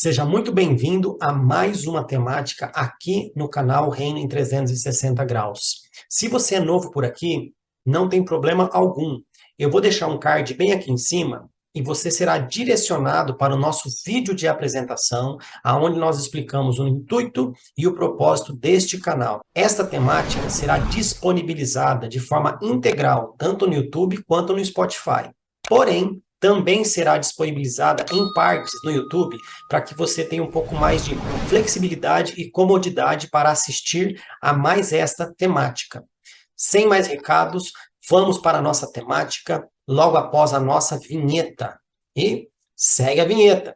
Seja muito bem-vindo a mais uma temática aqui no canal Reino em 360 Graus. Se você é novo por aqui, não tem problema algum. Eu vou deixar um card bem aqui em cima e você será direcionado para o nosso vídeo de apresentação, onde nós explicamos o intuito e o propósito deste canal. Esta temática será disponibilizada de forma integral, tanto no YouTube quanto no Spotify. Porém, também será disponibilizada em partes no YouTube para que você tenha um pouco mais de flexibilidade e comodidade para assistir a mais esta temática. Sem mais recados, vamos para a nossa temática logo após a nossa vinheta. E segue a vinheta.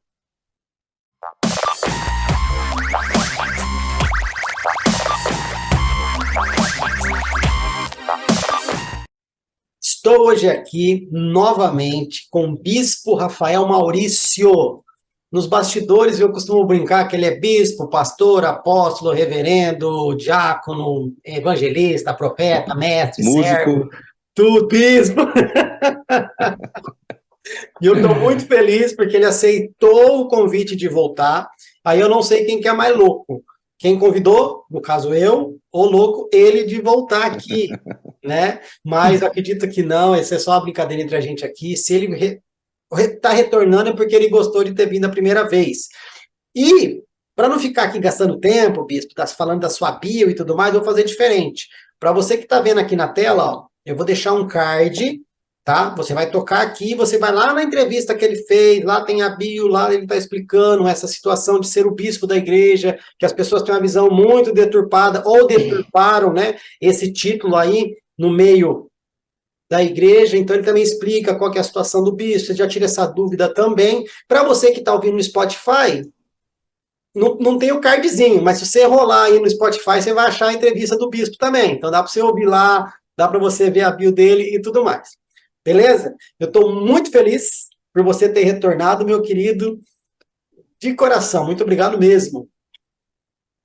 Estou hoje aqui novamente com o Bispo Rafael Maurício. Nos bastidores eu costumo brincar que ele é bispo, pastor, apóstolo, reverendo, diácono, evangelista, profeta, mestre, servo, Músico. tudo, bispo. E eu estou muito feliz porque ele aceitou o convite de voltar. Aí eu não sei quem que é mais louco. Quem convidou, no caso eu, ou louco, ele de voltar aqui, né? Mas acredito que não, essa é só uma brincadeira entre a gente aqui. Se ele está retornando é porque ele gostou de ter vindo a primeira vez. E, para não ficar aqui gastando tempo, Bispo, está falando da sua bio e tudo mais, eu vou fazer diferente. Para você que está vendo aqui na tela, ó, eu vou deixar um card, tá? Você vai tocar aqui, você vai lá na entrevista que ele fez, lá tem a bio, lá ele está explicando essa situação de ser o bispo da igreja, que as pessoas têm uma visão muito deturpada, ou deturparam, né, esse título aí no meio da igreja, então ele também explica qual que é a situação do bispo, você já tira essa dúvida também. Para você que está ouvindo no Spotify, não tem o cardzinho, mas se você rolar aí no Spotify, você vai achar a entrevista do bispo também. Então dá para você ouvir lá, dá para você ver a bio dele e tudo mais. Beleza? Eu estou muito feliz por você ter retornado, meu querido, de coração. Muito obrigado mesmo.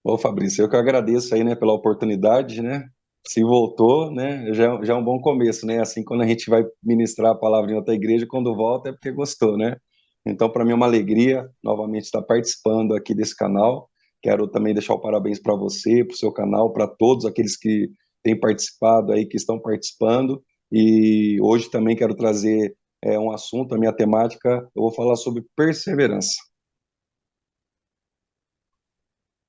Ô, Fabrício, eu que agradeço aí, né, pela oportunidade, né? Se voltou, né, já é um bom começo, né? Assim, quando a gente vai ministrar a palavra em outra igreja, quando volta é porque gostou, né? Então, para mim é uma alegria novamente estar participando aqui desse canal. Quero também deixar o parabéns para você, para o seu canal, para todos aqueles que têm participado aí, que estão participando. E hoje também quero trazer um assunto, a minha temática, eu vou falar sobre perseverança.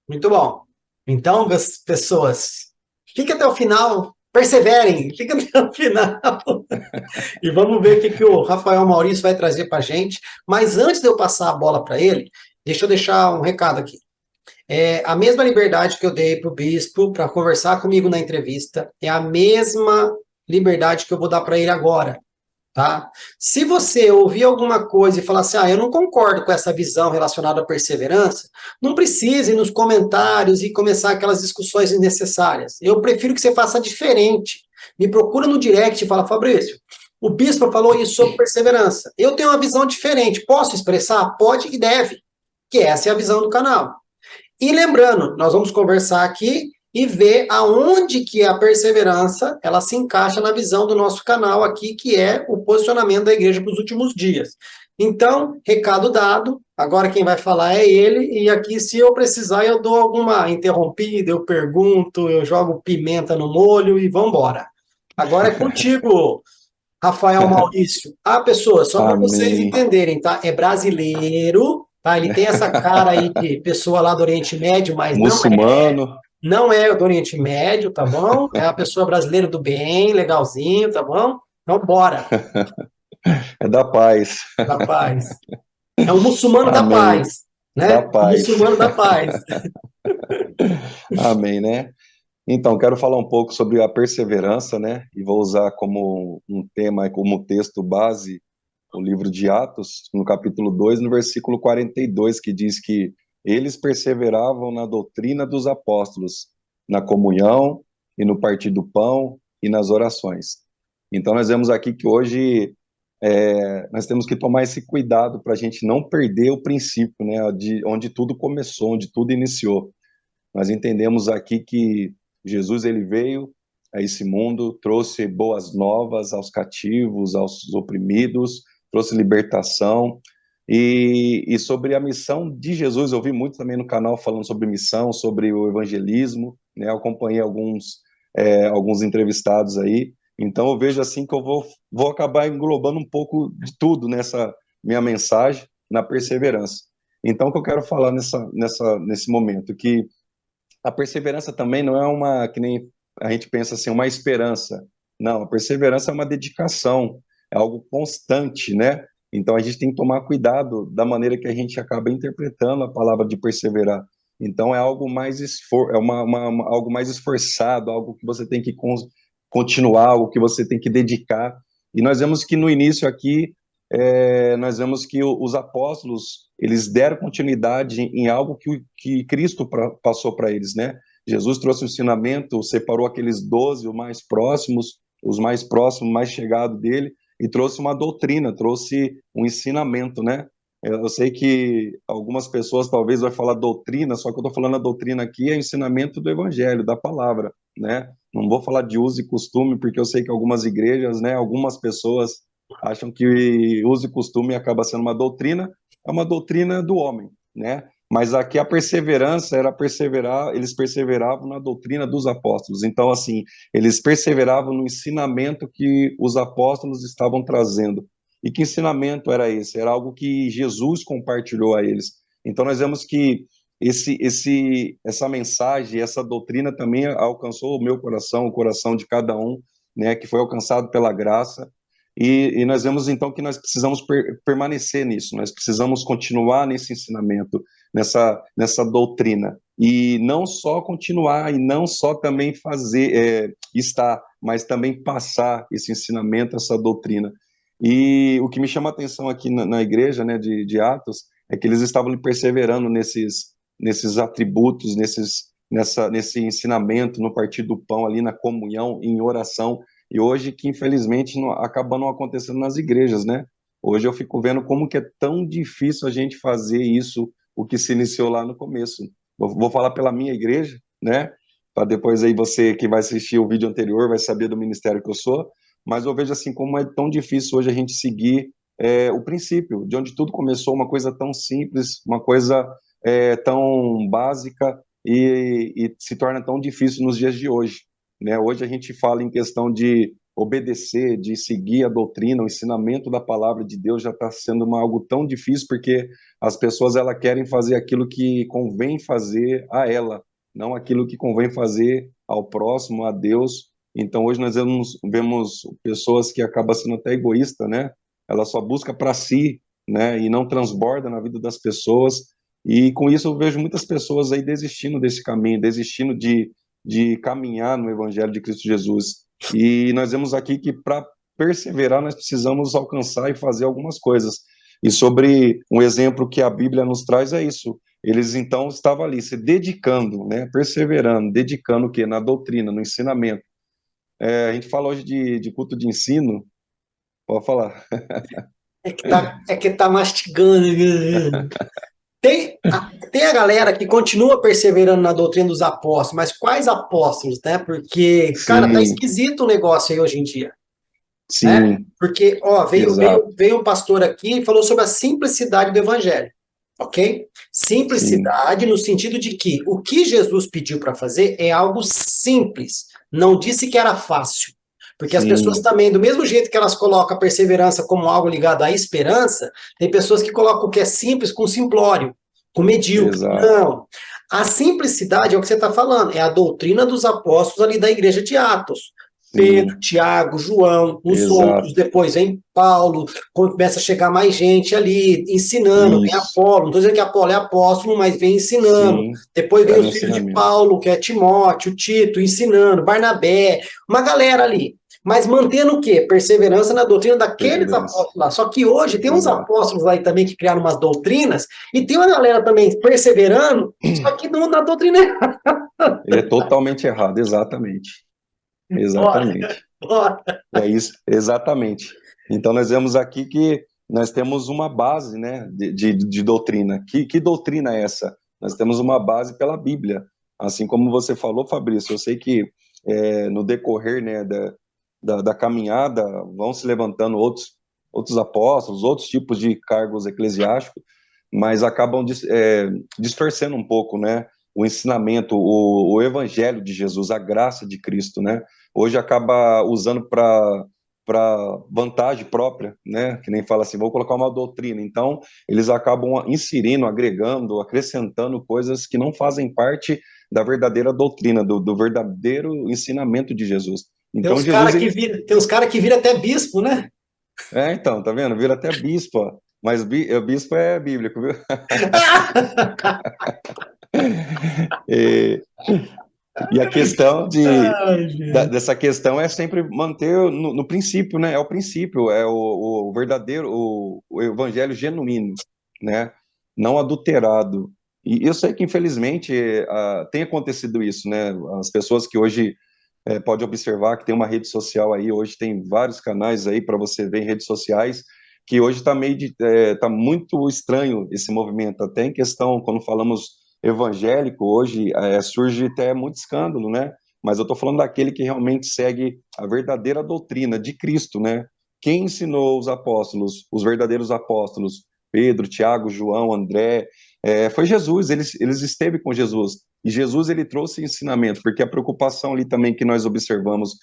Muito bom. Então, pessoas, fiquem até o final, perseverem, fiquem até o final. E vamos ver o que o Rafael Maurício vai trazer para a gente. Mas antes de eu passar a bola para ele, deixa eu deixar um recado aqui. A mesma liberdade que eu dei para o bispo para conversar comigo na entrevista é a mesma liberdade que eu vou dar para ele agora. Tá? Se você ouvir alguma coisa e falar assim, eu não concordo com essa visão relacionada à perseverança, não precise ir nos comentários e começar aquelas discussões desnecessárias. Eu prefiro que você faça diferente. Me procura no direct e fala, Fabrício, o bispo falou isso sobre perseverança. Eu tenho uma visão diferente. Posso expressar? Pode e deve. Que essa é a visão do canal. E lembrando, nós vamos conversar aqui e ver aonde que a perseverança ela se encaixa na visão do nosso canal aqui, que é o posicionamento da igreja para os últimos dias. Então, recado dado, agora quem vai falar é ele, e aqui se eu precisar eu dou alguma interrompida, eu pergunto, eu jogo pimenta no molho e vamos embora. Agora é contigo, Rafael Maurício. Pessoa, só para vocês Amém. entenderem, tá? É brasileiro, tá? Ele tem essa cara aí de pessoa lá do Oriente Médio, mas Muçulmano. não é do Oriente Médio, tá bom? É uma pessoa brasileira do bem, legalzinho, tá bom? Então, bora, É da paz. da paz. É um muçulmano da Amém. paz, Da né? Um paz. muçulmano da paz. Amém, né? Então, quero falar um pouco sobre a perseverança, né? E vou usar como um tema, como texto base, o livro de Atos, no capítulo 2, no versículo 42, que diz que eles perseveravam na doutrina dos apóstolos, na comunhão e no partir do pão e nas orações. Então, nós vemos aqui que hoje nós temos que tomar esse cuidado para a gente não perder o princípio, né, de onde tudo começou, onde tudo iniciou. Nós entendemos aqui que Jesus ele veio a esse mundo, trouxe boas novas aos cativos, aos oprimidos, trouxe libertação. E sobre a missão de Jesus, eu vi muito também no canal falando sobre missão, sobre o evangelismo, né? Eu acompanhei alguns entrevistados aí, então eu vejo assim que eu vou acabar englobando um pouco de tudo nessa minha mensagem, na perseverança. Então, o que eu quero falar nesse momento, que a perseverança também não é uma, que nem a gente pensa assim, uma esperança. Não, a perseverança é uma dedicação, é algo constante, né? Então a gente tem que tomar cuidado da maneira que a gente acaba interpretando a palavra de perseverar. Então é algo mais algo mais esforçado, algo que você tem que continuar, algo que você tem que dedicar. E nós vemos que no início aqui, nós vemos que os apóstolos, eles deram continuidade em algo que Cristo passou para eles, né? Jesus trouxe o ensinamento, separou aqueles 12, os mais próximos, mais chegados dele, e trouxe uma doutrina, trouxe um ensinamento, né? Eu sei que algumas pessoas talvez vai falar doutrina, só que eu estou falando a doutrina aqui é o ensinamento do evangelho, da palavra, né? Não vou falar de uso e costume, porque eu sei que algumas igrejas, né, algumas pessoas acham que uso e costume acaba sendo uma doutrina, é uma doutrina do homem, né? Mas aqui a perseverança era perseverar, eles perseveravam na doutrina dos apóstolos. Então, assim, eles perseveravam no ensinamento que os apóstolos estavam trazendo. E que ensinamento era esse? Era algo que Jesus compartilhou a eles. Então, nós vemos que essa mensagem, essa doutrina também alcançou o meu coração, o coração de cada um, né, que foi alcançado pela graça. E nós vemos então que nós precisamos permanecer nisso, nós precisamos continuar nesse ensinamento, nessa doutrina. E não só continuar, e não só também estar, mas também passar esse ensinamento, essa doutrina. E o que me chama a atenção aqui na igreja, né, de Atos, é que eles estavam perseverando nesses atributos, nesse ensinamento, no partir do pão, ali na comunhão, em oração, e hoje que infelizmente acaba não acontecendo nas igrejas, né? Hoje eu fico vendo como que é tão difícil a gente fazer isso, o que se iniciou lá no começo. Vou falar pela minha igreja, né? Para depois aí você que vai assistir o vídeo anterior vai saber do ministério que eu sou, mas eu vejo assim como é tão difícil hoje a gente seguir o princípio, de onde tudo começou, uma coisa tão simples, uma coisa tão básica e se torna tão difícil nos dias de hoje, né? Hoje a gente fala em questão de obedecer, de seguir a doutrina, o ensinamento da palavra de Deus já está sendo algo tão difícil porque as pessoas querem fazer aquilo que convém fazer a ela, não aquilo que convém fazer ao próximo, a Deus. Então hoje nós vemos pessoas que acabam sendo até egoísta, né? Ela só busca para si, né? E não transborda na vida das pessoas. E com isso eu vejo muitas pessoas aí desistindo desse caminho, desistindo de caminhar no Evangelho de Cristo Jesus. E nós vemos aqui que para perseverar nós precisamos alcançar e fazer algumas coisas. E sobre um exemplo que a Bíblia nos traz é isso. Eles então estavam ali se dedicando, né, perseverando, dedicando o quê? Na doutrina, no ensinamento. A gente fala hoje de culto de ensino, pode falar. É que tá mastigando. Tem a galera que continua perseverando na doutrina dos apóstolos, mas quais apóstolos, né? Porque, cara, tá Sim, esquisito o negócio aí hoje em dia, né? sim, Porque, ó, veio, exato, veio, veio um pastor aqui e falou sobre a simplicidade do evangelho, ok? sim, Simplicidade no sentido de que o que Jesus pediu para fazer é algo simples, não disse que era fácil. Porque as pessoas sim, também, do mesmo jeito que elas colocam a perseverança como algo ligado à esperança, tem pessoas que colocam o que é simples com simplório, com medíocre. exato, Não. A simplicidade é o que você está falando, é a doutrina dos apóstolos ali da igreja de Atos. Pedro, sim, Tiago, João, os outros, exato, depois vem Paulo, começa a chegar mais gente ali, ensinando, vem isso, Apolo, não estou dizendo que Apolo é apóstolo, mas vem ensinando. sim, Depois vem era os filhos de ensinamento, Paulo, que é Timóteo, Tito, ensinando, Barnabé, uma galera ali. Mas mantendo o quê? Perseverança na doutrina daqueles perseverança, apóstolos lá. Só que hoje tem uns exato. apóstolos aí também que criaram umas doutrinas, e tem uma galera também perseverando, só que não na doutrina errada. É totalmente errado, exatamente, Bora, exatamente. bora. É isso, exatamente. Então, nós vemos aqui que nós temos uma base, né, de doutrina. Que doutrina é essa? Nós temos uma base pela Bíblia. Assim como você falou, Fabrício, eu sei que no decorrer, né, da caminhada vão se levantando outros. outros apóstolos, outros tipos de cargos eclesiásticos, mas acabam distorcendo um pouco, né, o ensinamento, o evangelho de Jesus, a graça de Cristo, né? Hoje acaba usando para vantagem própria, né? Que nem fala assim, vou colocar uma doutrina. Então, eles acabam inserindo, agregando, acrescentando coisas que não fazem parte da verdadeira doutrina, do verdadeiro ensinamento de Jesus. Então, Jesus, ele... Tem uns cara que vira até bispo, né? então, tá vendo? Vira até bispo, ó. Mas bispo é bíblico, viu? E, e a questão Ai, gente. dessa questão é sempre manter no princípio, né? É o princípio, é o verdadeiro, o evangelho genuíno, né? Não adulterado. E eu sei que, infelizmente, tem acontecido isso, né? As pessoas que hoje pode observar que tem uma rede social aí, hoje tem vários canais aí para você ver em redes sociais, que hoje está tá muito estranho esse movimento, até em questão, quando falamos evangélico, hoje surge até muito escândalo, né? Mas eu estou falando daquele que realmente segue a verdadeira doutrina de Cristo, né? Quem ensinou os apóstolos, os verdadeiros apóstolos, Pedro, Tiago, João, André, foi Jesus, eles esteve com Jesus, e Jesus ele trouxe ensinamento, porque a preocupação ali também que nós observamos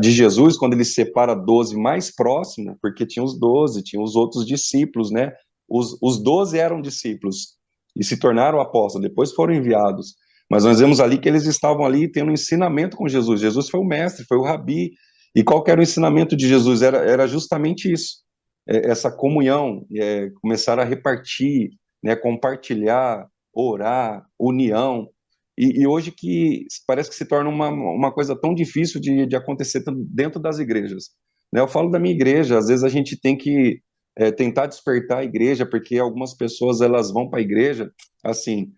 de Jesus, quando ele separa 12 mais próximos, porque tinha os 12, tinha os outros discípulos, né? Os 12 eram discípulos e se tornaram apóstolos, depois foram enviados. Mas nós vemos ali que eles estavam ali tendo um ensinamento com Jesus. Jesus foi o mestre, foi o rabi. E qual que era o ensinamento de Jesus? Era justamente isso, essa comunhão, começar a repartir, né, compartilhar, orar, união. E hoje que parece que se torna uma coisa tão difícil de acontecer dentro das igrejas. Né? Eu falo da minha igreja, às vezes a gente tem que tentar despertar a igreja, porque algumas pessoas elas vão para a igreja assim,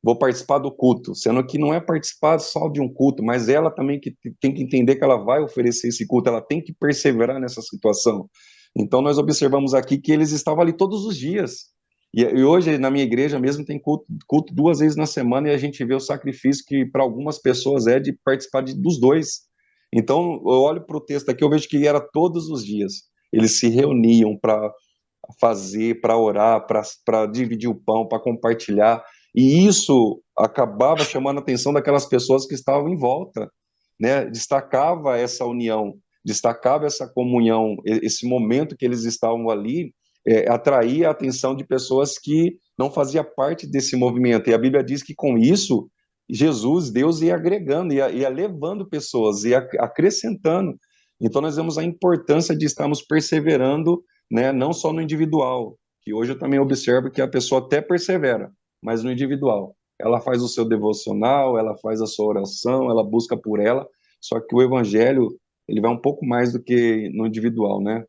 vou participar do culto, sendo que não é participar só de um culto, mas ela também que tem que entender que ela vai oferecer esse culto, ela tem que perseverar nessa situação. Então nós observamos aqui que eles estavam ali todos os dias. E hoje na minha igreja mesmo tem culto 2 vezes na semana e a gente vê o sacrifício que para algumas pessoas é de participar dos dois. Então eu olho para o texto aqui, eu vejo que era todos os dias. Eles se reuniam para fazer, para orar, para dividir o pão, para compartilhar. E isso acabava chamando a atenção daquelas pessoas que estavam em volta, né? Destacava essa união, destacava essa comunhão, esse momento que eles estavam ali, atraía a atenção de pessoas que não faziam parte desse movimento. E a Bíblia diz que com isso, Jesus, Deus ia agregando, ia levando pessoas, ia acrescentando. Então nós vemos a importância de estarmos perseverando, né? Não só no individual, que hoje eu também observo que a pessoa até persevera, mas no individual. Ela faz o seu devocional, ela faz a sua oração, ela busca por ela, só que o evangelho, ele vai um pouco mais do que no individual, né?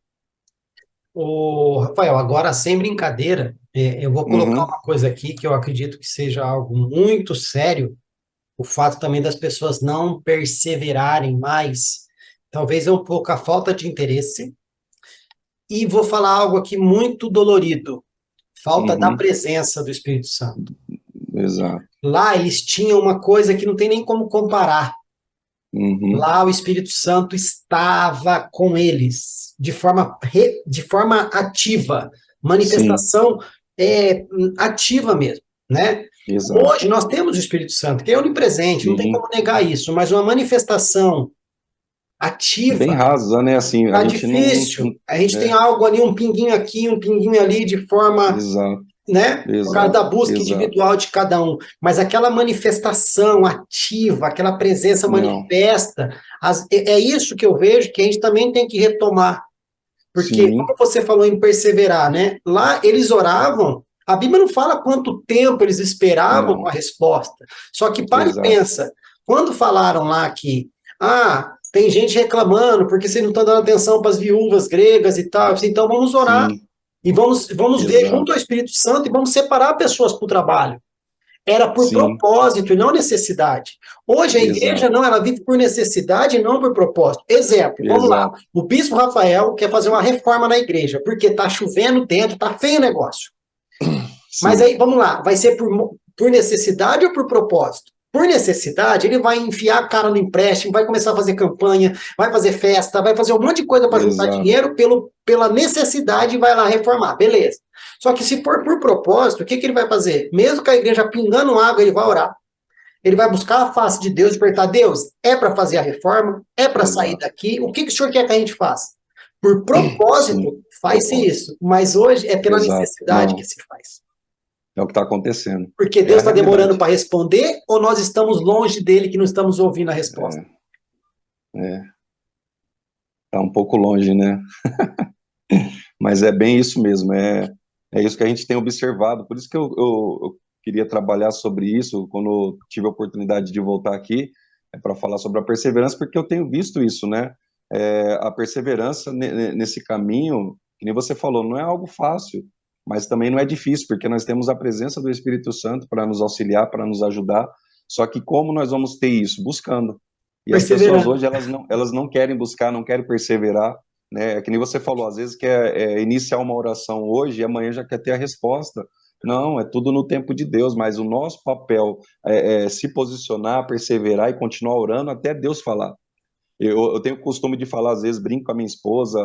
Ô, Rafael, agora sem brincadeira, eu vou colocar Uhum, uma coisa aqui que eu acredito que seja algo muito sério, o fato também das pessoas não perseverarem mais, talvez é um pouco a falta de interesse, e vou falar algo aqui muito dolorido, falta da uhum, presença do Espírito Santo. exato. Lá eles tinham uma coisa que não tem nem como comparar. Uhum, Lá o Espírito Santo estava com eles de forma ativa, sim, manifestação ativa mesmo, né? exato. Hoje nós temos o Espírito Santo, que é onipresente, não tem Sim. como negar isso, mas uma manifestação Bem ativa rasa, né? Assim, a tá gente difícil. A gente tem é, algo ali, um pinguinho aqui, um pinguinho ali, de forma, exato, né? Por causa da exato, busca exato. individual de cada um. Mas aquela manifestação ativa, aquela presença Não, manifesta, é isso que eu vejo que a gente também tem que retomar. Porque, sim, como você falou em perseverar, né? Lá eles oravam, a Bíblia não fala quanto tempo eles esperavam não, a resposta. Só que para e exato. pensa, quando falaram lá que, tem gente reclamando porque vocês não estão dando atenção para as viúvas gregas e tal, então vamos orar Sim, e vamos ver junto exato. ao Espírito Santo e vamos separar pessoas para o trabalho. Era por Sim, propósito e não necessidade. Hoje a igreja exato, não, ela vive por necessidade e não por propósito. Exemplo, vamos lá. exato. O bispo Rafael quer fazer uma reforma na igreja, porque está chovendo dentro, está feio o negócio. Mas Sim. aí, vamos lá, vai ser por necessidade ou por propósito? Por necessidade, ele vai enfiar a cara no empréstimo, vai começar a fazer campanha, vai fazer festa, vai fazer um monte de coisa para juntar Exato. dinheiro pela necessidade e vai lá reformar, beleza. Só que se for por propósito, o que ele vai fazer? Mesmo com a igreja pingando água, ele vai orar. Ele vai buscar a face de Deus e perguntar: Deus, é para fazer a reforma? É para sair Exato. daqui? O que o senhor quer que a gente faça? Por Sim. propósito, faz-se Propósito. isso. Mas hoje é pela Exato. necessidade que Não, se faz. é o que está acontecendo. Porque É Deus a está demorando realidade. para responder ou nós estamos longe dele que não estamos ouvindo a resposta? É, é, tá um pouco longe, né? Mas é bem isso mesmo, é isso que a gente tem observado. Por isso que eu queria trabalhar sobre isso quando eu tive a oportunidade de voltar aqui, para falar sobre a perseverança, porque eu tenho visto isso, né? A perseverança nesse caminho, que nem você falou, não é algo fácil, mas também não é difícil, porque nós temos a presença do Espírito Santo para nos auxiliar, para nos ajudar. Só que como nós vamos ter isso? Buscando. E as pessoas Perseverando. hoje, elas não querem buscar, não querem perseverar, né? É que nem você falou, às vezes quer iniciar uma oração hoje e amanhã já quer ter a resposta. Não, é tudo no tempo de Deus, mas o nosso papel é se posicionar, perseverar e continuar orando até Deus falar. Eu tenho o costume de falar, às vezes, brinco com a minha esposa,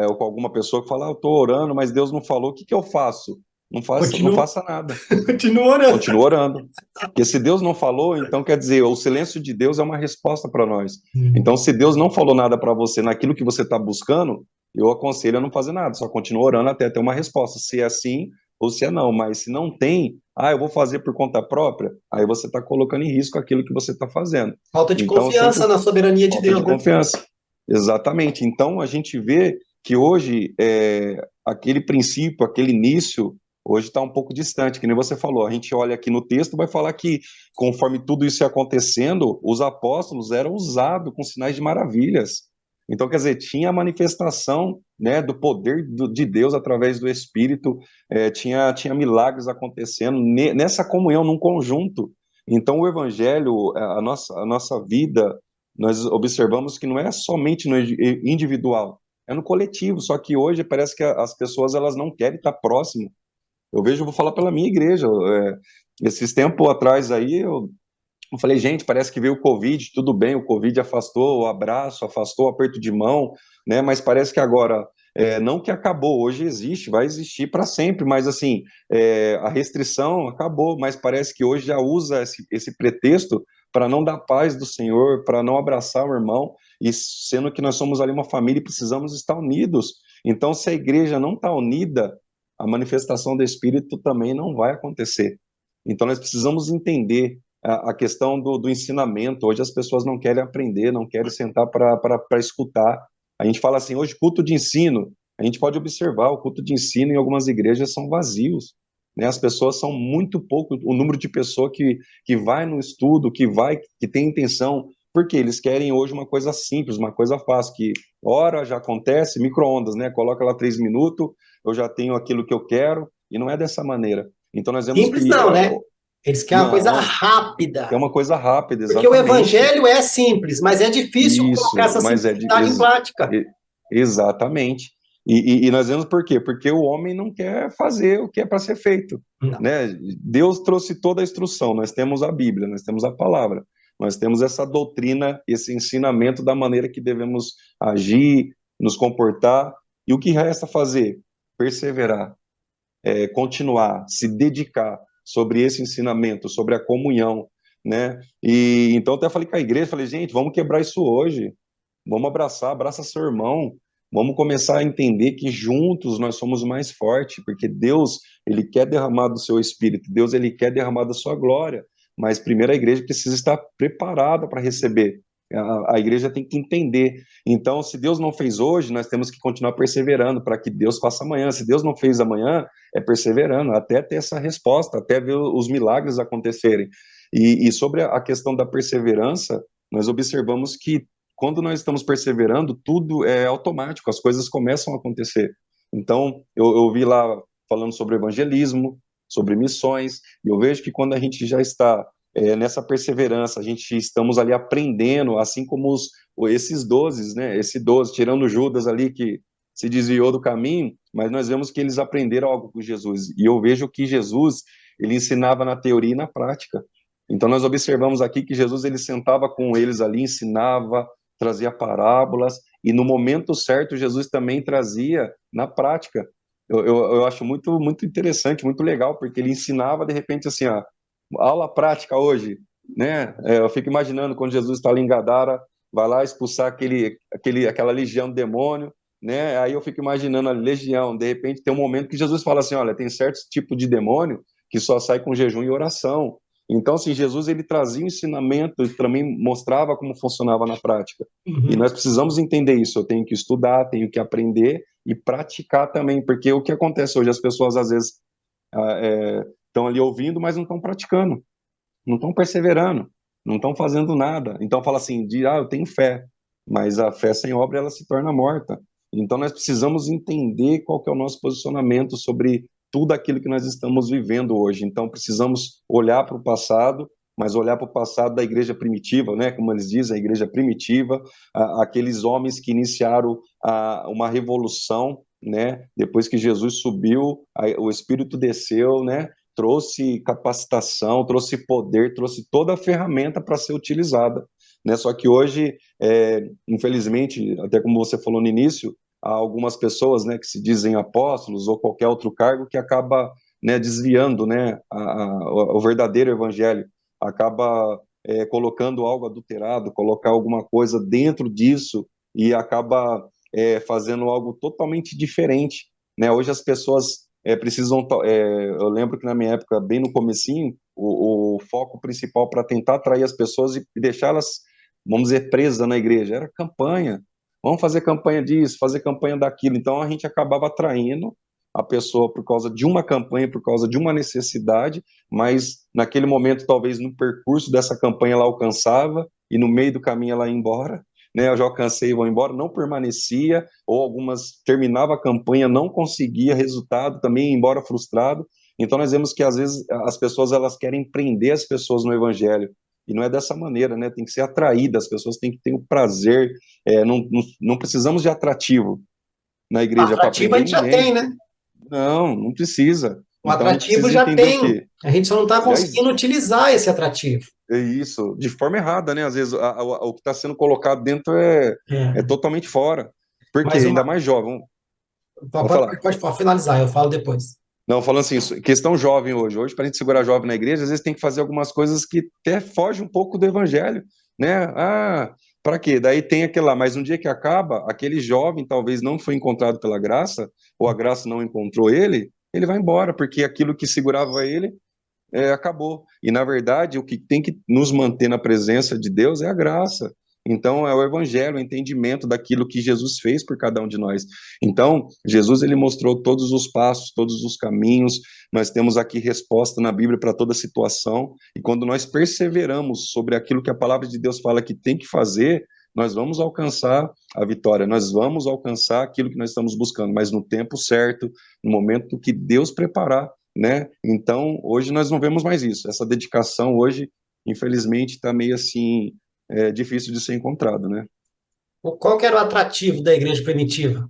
ou com alguma pessoa que fala, eu estou orando, mas Deus não falou, o que que eu faço? Não Continua, faça nada, continua orando. continua orando. Porque se Deus não falou, então quer dizer, o silêncio de Deus é uma resposta para nós. Então, se Deus não falou nada para você naquilo que você está buscando, eu aconselho a não fazer nada, só continua orando até ter uma resposta, se é sim ou se é não. Mas se não tem, eu vou fazer por conta própria, aí você está colocando em risco aquilo que você está fazendo. Falta de Então, eu sempre confiança na soberania de falta de Deus, né? confiança. Exatamente. Então, a gente vê que hoje, aquele princípio, aquele início, hoje está um pouco distante, que nem você falou. A gente olha aqui no texto, vai falar que, conforme tudo isso ia acontecendo, os apóstolos eram usados com sinais de maravilhas. Então, quer dizer, tinha a manifestação, né, do poder de Deus através do Espírito, tinha milagres acontecendo nessa comunhão, num conjunto. Então, o Evangelho, a nossa vida, nós observamos que não é somente no individual, é no coletivo. Só que hoje parece que as pessoas elas não querem estar próximo. Eu vejo, vou falar pela minha igreja. Esses tempos atrás aí, eu falei, gente, parece que veio o Covid, tudo bem, o Covid afastou o abraço, afastou o aperto de mão, né? Mas parece que agora, não que acabou, hoje existe, vai existir para sempre, mas assim, a restrição acabou, mas parece que hoje já usa esse pretexto para não dar paz do Senhor, para não abraçar o irmão, e sendo que nós somos ali uma família e precisamos estar unidos. Então, se a igreja não está unida, a manifestação do Espírito também não vai acontecer. Então, nós precisamos entender a questão do ensinamento. Hoje as pessoas não querem aprender, não querem sentar para escutar. A gente fala assim, hoje culto de ensino, a gente pode observar, o culto de ensino em algumas igrejas são vazios, né? As pessoas são muito pouco, o número de pessoa que vai no estudo, que tem intenção, porque eles querem hoje uma coisa simples, uma coisa fácil, que hora já acontece, micro-ondas, né? Coloca lá 3 minutos, eu já tenho aquilo que eu quero, e não é dessa maneira. Então nós vemos Simples que não, né? Eles querem uma coisa não, é rápida. uma coisa rápida, Porque o exatamente. evangelho é simples, mas é difícil colocar Isso, essa mas simplicidade em prática. exatamente. E nós vemos por quê? Porque o homem não quer fazer o que é para ser feito, Não. né? Deus trouxe toda a instrução. Nós temos a Bíblia, nós temos a palavra, nós temos essa doutrina, esse ensinamento da maneira que devemos agir, nos comportar. E o que resta fazer? Perseverar, continuar, se dedicar sobre esse ensinamento, sobre a comunhão, né? E então até falei com a igreja, falei, gente, vamos quebrar isso hoje, vamos abraçar, abraça seu irmão, vamos começar a entender que juntos nós somos mais fortes, porque Deus, ele quer derramar do seu espírito, Deus, ele quer derramar da sua glória, mas primeiro a igreja precisa estar preparada para receber. A igreja tem que entender. Então, se Deus não fez hoje, nós temos que continuar perseverando para que Deus faça amanhã. Se Deus não fez amanhã, é perseverando até ter essa resposta, até ver os milagres acontecerem. E sobre a questão da perseverança, nós observamos que quando nós estamos perseverando, tudo é automático, as coisas começam a acontecer. Então, eu vi lá falando sobre evangelismo, sobre missões, e eu vejo que quando a gente já está nessa perseverança, a gente estamos ali aprendendo, assim como esses 12, né? Esse 12, tirando Judas ali que se desviou do caminho, mas nós vemos que eles aprenderam algo com Jesus. E eu vejo que Jesus, ele ensinava na teoria e na prática. Então nós observamos aqui que Jesus ele sentava com eles ali, ensinava, trazia parábolas, e no momento certo Jesus também trazia na prática. Eu acho muito interessante, muito legal, porque ele ensinava de repente assim, ó, aula prática hoje, né? Eu fico imaginando quando Jesus está ali em Gadara, vai lá expulsar aquela legião de demônio, né? Aí eu fico imaginando a legião, de repente tem um momento que Jesus fala assim, olha, tem certo tipo de demônio que só sai com jejum e oração. Então, assim, Jesus ele trazia ensinamento e também mostrava como funcionava na prática. E Uhum. nós precisamos entender isso. Eu tenho que estudar, tenho que aprender e praticar também, porque o que acontece hoje, as pessoas às vezes estão ali ouvindo, mas não estão praticando, não estão perseverando, não estão fazendo nada. Então fala assim, eu tenho fé, mas a fé sem obra ela se torna morta. Então nós precisamos entender qual que é o nosso posicionamento sobre tudo aquilo que nós estamos vivendo hoje. Então precisamos olhar para o passado, mas olhar para o passado da igreja primitiva, né? Como eles dizem, a igreja primitiva, aqueles homens que iniciaram uma revolução, né? Depois que Jesus subiu, o Espírito desceu, né? Trouxe capacitação, trouxe poder, trouxe toda a ferramenta para ser utilizada, né? Só que hoje, infelizmente, até como você falou no início, há algumas pessoas, né, que se dizem apóstolos ou qualquer outro cargo que acaba, né, desviando, né, o verdadeiro evangelho, acaba colocando algo adulterado, colocar alguma coisa dentro disso e acaba fazendo algo totalmente diferente, né? Hoje as pessoas precisam. Eu lembro que na minha época, bem no comecinho, o foco principal para tentar atrair as pessoas e deixá-las, vamos dizer, presas na igreja era campanha. Vamos fazer campanha disso, fazer campanha daquilo. Então a gente acabava atraindo a pessoa por causa de uma campanha, por causa de uma necessidade, mas naquele momento, talvez no percurso dessa campanha ela alcançava e no meio do caminho ela ia embora, né? Eu já alcancei e vou embora, não permanecia, ou algumas terminava a campanha, não conseguia resultado, também ia embora frustrado. Então nós vemos que às vezes as pessoas elas querem prender as pessoas no evangelho, e não é dessa maneira, né? Tem que ser atraída, as pessoas têm que ter o prazer, não precisamos de atrativo na igreja para Atrativo a prender gente já ninguém. tem, né? Não precisa. O Então a gente atrativo precisa já entender o tem. quê? A gente só não está Já conseguindo utilizar esse atrativo. é isso, de forma errada, né? Às vezes o que está sendo colocado dentro é É. totalmente fora. Porque Mas ainda uma. mais jovem. Vamos Pode, falar. pode finalizar, eu falo depois. Não, falando assim, questão jovem hoje. Hoje, para a gente segurar jovem na igreja, às vezes tem que fazer algumas coisas que até fogem um pouco do evangelho, né? Para quê? Daí tem aquele lá, mas um dia que acaba, aquele jovem talvez não foi encontrado pela graça, ou a graça não encontrou ele vai embora, porque aquilo que segurava ele acabou. E, na verdade, o que tem que nos manter na presença de Deus é a graça. Então, é o evangelho, o entendimento daquilo que Jesus fez por cada um de nós. Então, Jesus, ele mostrou todos os passos, todos os caminhos. Nós temos aqui resposta na Bíblia para toda situação. E quando nós perseveramos sobre aquilo que a palavra de Deus fala que tem que fazer, nós vamos alcançar a vitória, nós vamos alcançar aquilo que nós estamos buscando, mas no tempo certo, no momento que Deus preparar, né? Então, hoje nós não vemos mais isso. Essa dedicação hoje, infelizmente, está meio assim, difícil de ser encontrado, né? Qual que era o atrativo da igreja primitiva?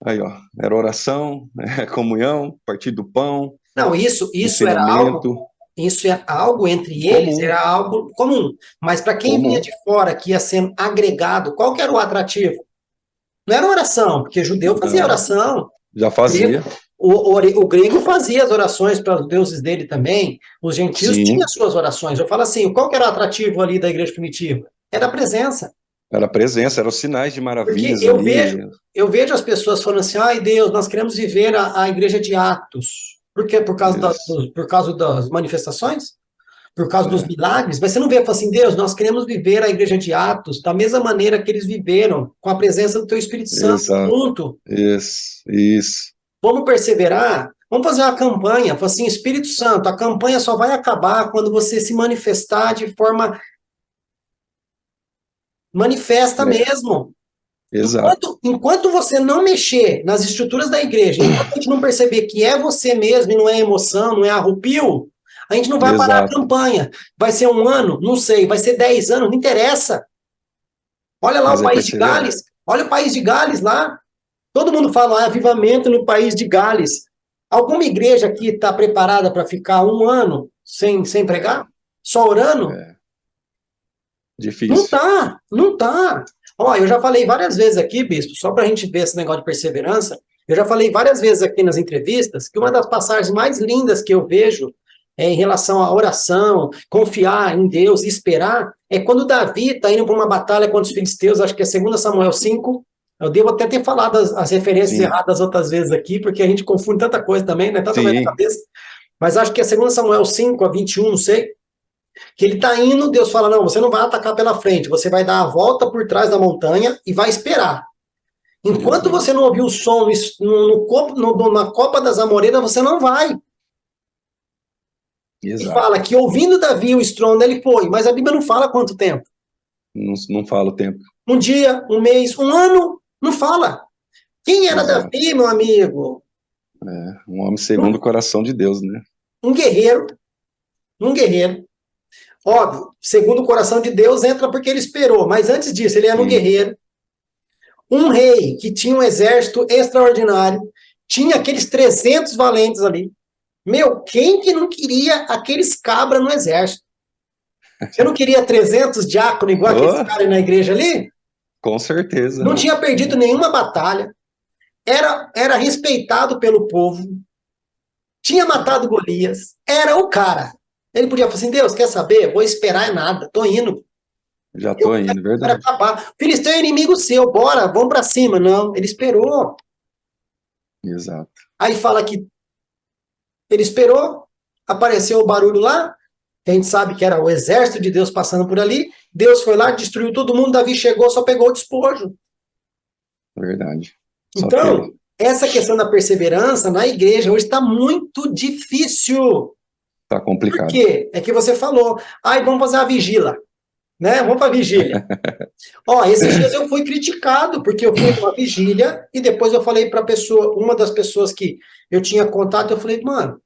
Aí, ó, era oração, comunhão, partir do pão, Não, isso era algo, ensinamento isso é algo entre eles, comum, era algo comum. Mas para quem vinha de comum. fora, que ia sendo agregado, qual que era o atrativo? Não era oração, porque judeu fazia Não, oração, já o grego, fazia, o grego fazia as orações para os deuses dele também, os gentios tinham sim, as suas orações. Eu falo assim, qual que era o atrativo ali da igreja primitiva? Era a presença. era presença, eram os sinais de Porque maravilhas ali, eu vejo as pessoas falando assim, ai Deus, nós queremos viver a igreja de Atos. Por quê? isso, Por causa das manifestações? Por causa dos é, milagres? Mas você não vê, fala assim, Deus, nós queremos viver a igreja de Atos da mesma maneira que eles viveram, com a presença do teu Espírito Santo exato, junto. isso, Vamos perseverar? Vamos fazer uma campanha. Fala assim, Espírito Santo, a campanha só vai acabar quando você se manifestar de forma manifesta é, mesmo. exato, Enquanto você não mexer nas estruturas da igreja, enquanto a gente não perceber que é você mesmo e não é emoção, não é arrupio, a gente não vai parar a exato, campanha. Vai ser um ano? Não sei. Vai ser 10 anos? Não interessa. Olha lá o mas é país de perseverar. Gales. Olha o país de Gales lá. Todo mundo fala avivamento no país de Gales. Alguma igreja aqui está preparada para ficar um ano sem pregar? só orando? É Não difícil. tá, não tá. Ó, eu já falei várias vezes aqui, bispo, só para a gente ver esse negócio de perseverança, eu já falei várias vezes aqui nas entrevistas que uma das passagens mais lindas que eu vejo em relação à oração, confiar em Deus e esperar, é quando Davi está indo para uma batalha contra os filisteus, acho que é 2 Samuel 5. Eu devo até ter falado as referências Sim, erradas outras vezes aqui, porque a gente confunde tanta coisa também, né? Tanta coisa na sim, cabeça. Mas acho que é 2 Samuel 5 a 21, não sei. Que ele está indo, Deus fala: não, você não vai atacar pela frente, você vai dar a volta por trás da montanha e vai esperar. Enquanto exato, você não ouvir o som na copa das amoreiras, você não vai. E exato. fala que ouvindo Davi o estrondo, ele foi, mas a Bíblia não fala quanto tempo. Não, não fala o tempo. Um dia, um mês, um ano, não fala. Quem era Exato. Davi, meu amigo? É, um homem segundo o coração de Deus, né? Um guerreiro, um guerreiro. Óbvio, segundo o coração de Deus, entra porque ele esperou, mas antes disso, ele era um Sim. guerreiro. Um rei que tinha um exército extraordinário, tinha aqueles 300 valentes ali. Meu, quem que não queria aqueles cabras no exército? Você não queria 300 diáconos igual aqueles Oh, caras na igreja ali? com certeza. Não tinha perdido nenhuma batalha, era respeitado pelo povo, tinha matado Golias, era o cara. Ele podia falar assim: Deus, quer saber? Vou esperar é nada, tô indo. Já Eu tô indo, quero verdade. acabar. Filisteu é inimigo seu, bora, vamos pra cima. Não, ele esperou. Exato. Aí fala que ele esperou, apareceu o barulho lá, que a gente sabe que era o exército de Deus passando por ali. Deus foi lá, destruiu todo mundo. Davi chegou, só pegou o despojo. Verdade. Só Então, teve. essa questão da perseverança na igreja hoje está muito difícil. Tá Por complicado. quê? É que você falou, ai, vamos fazer uma vigília, né? Vamos para vigília. Ó, esses dias eu fui criticado, porque eu fui numa vigília e depois eu falei para pessoa, uma das pessoas que eu tinha contato, eu falei: mano,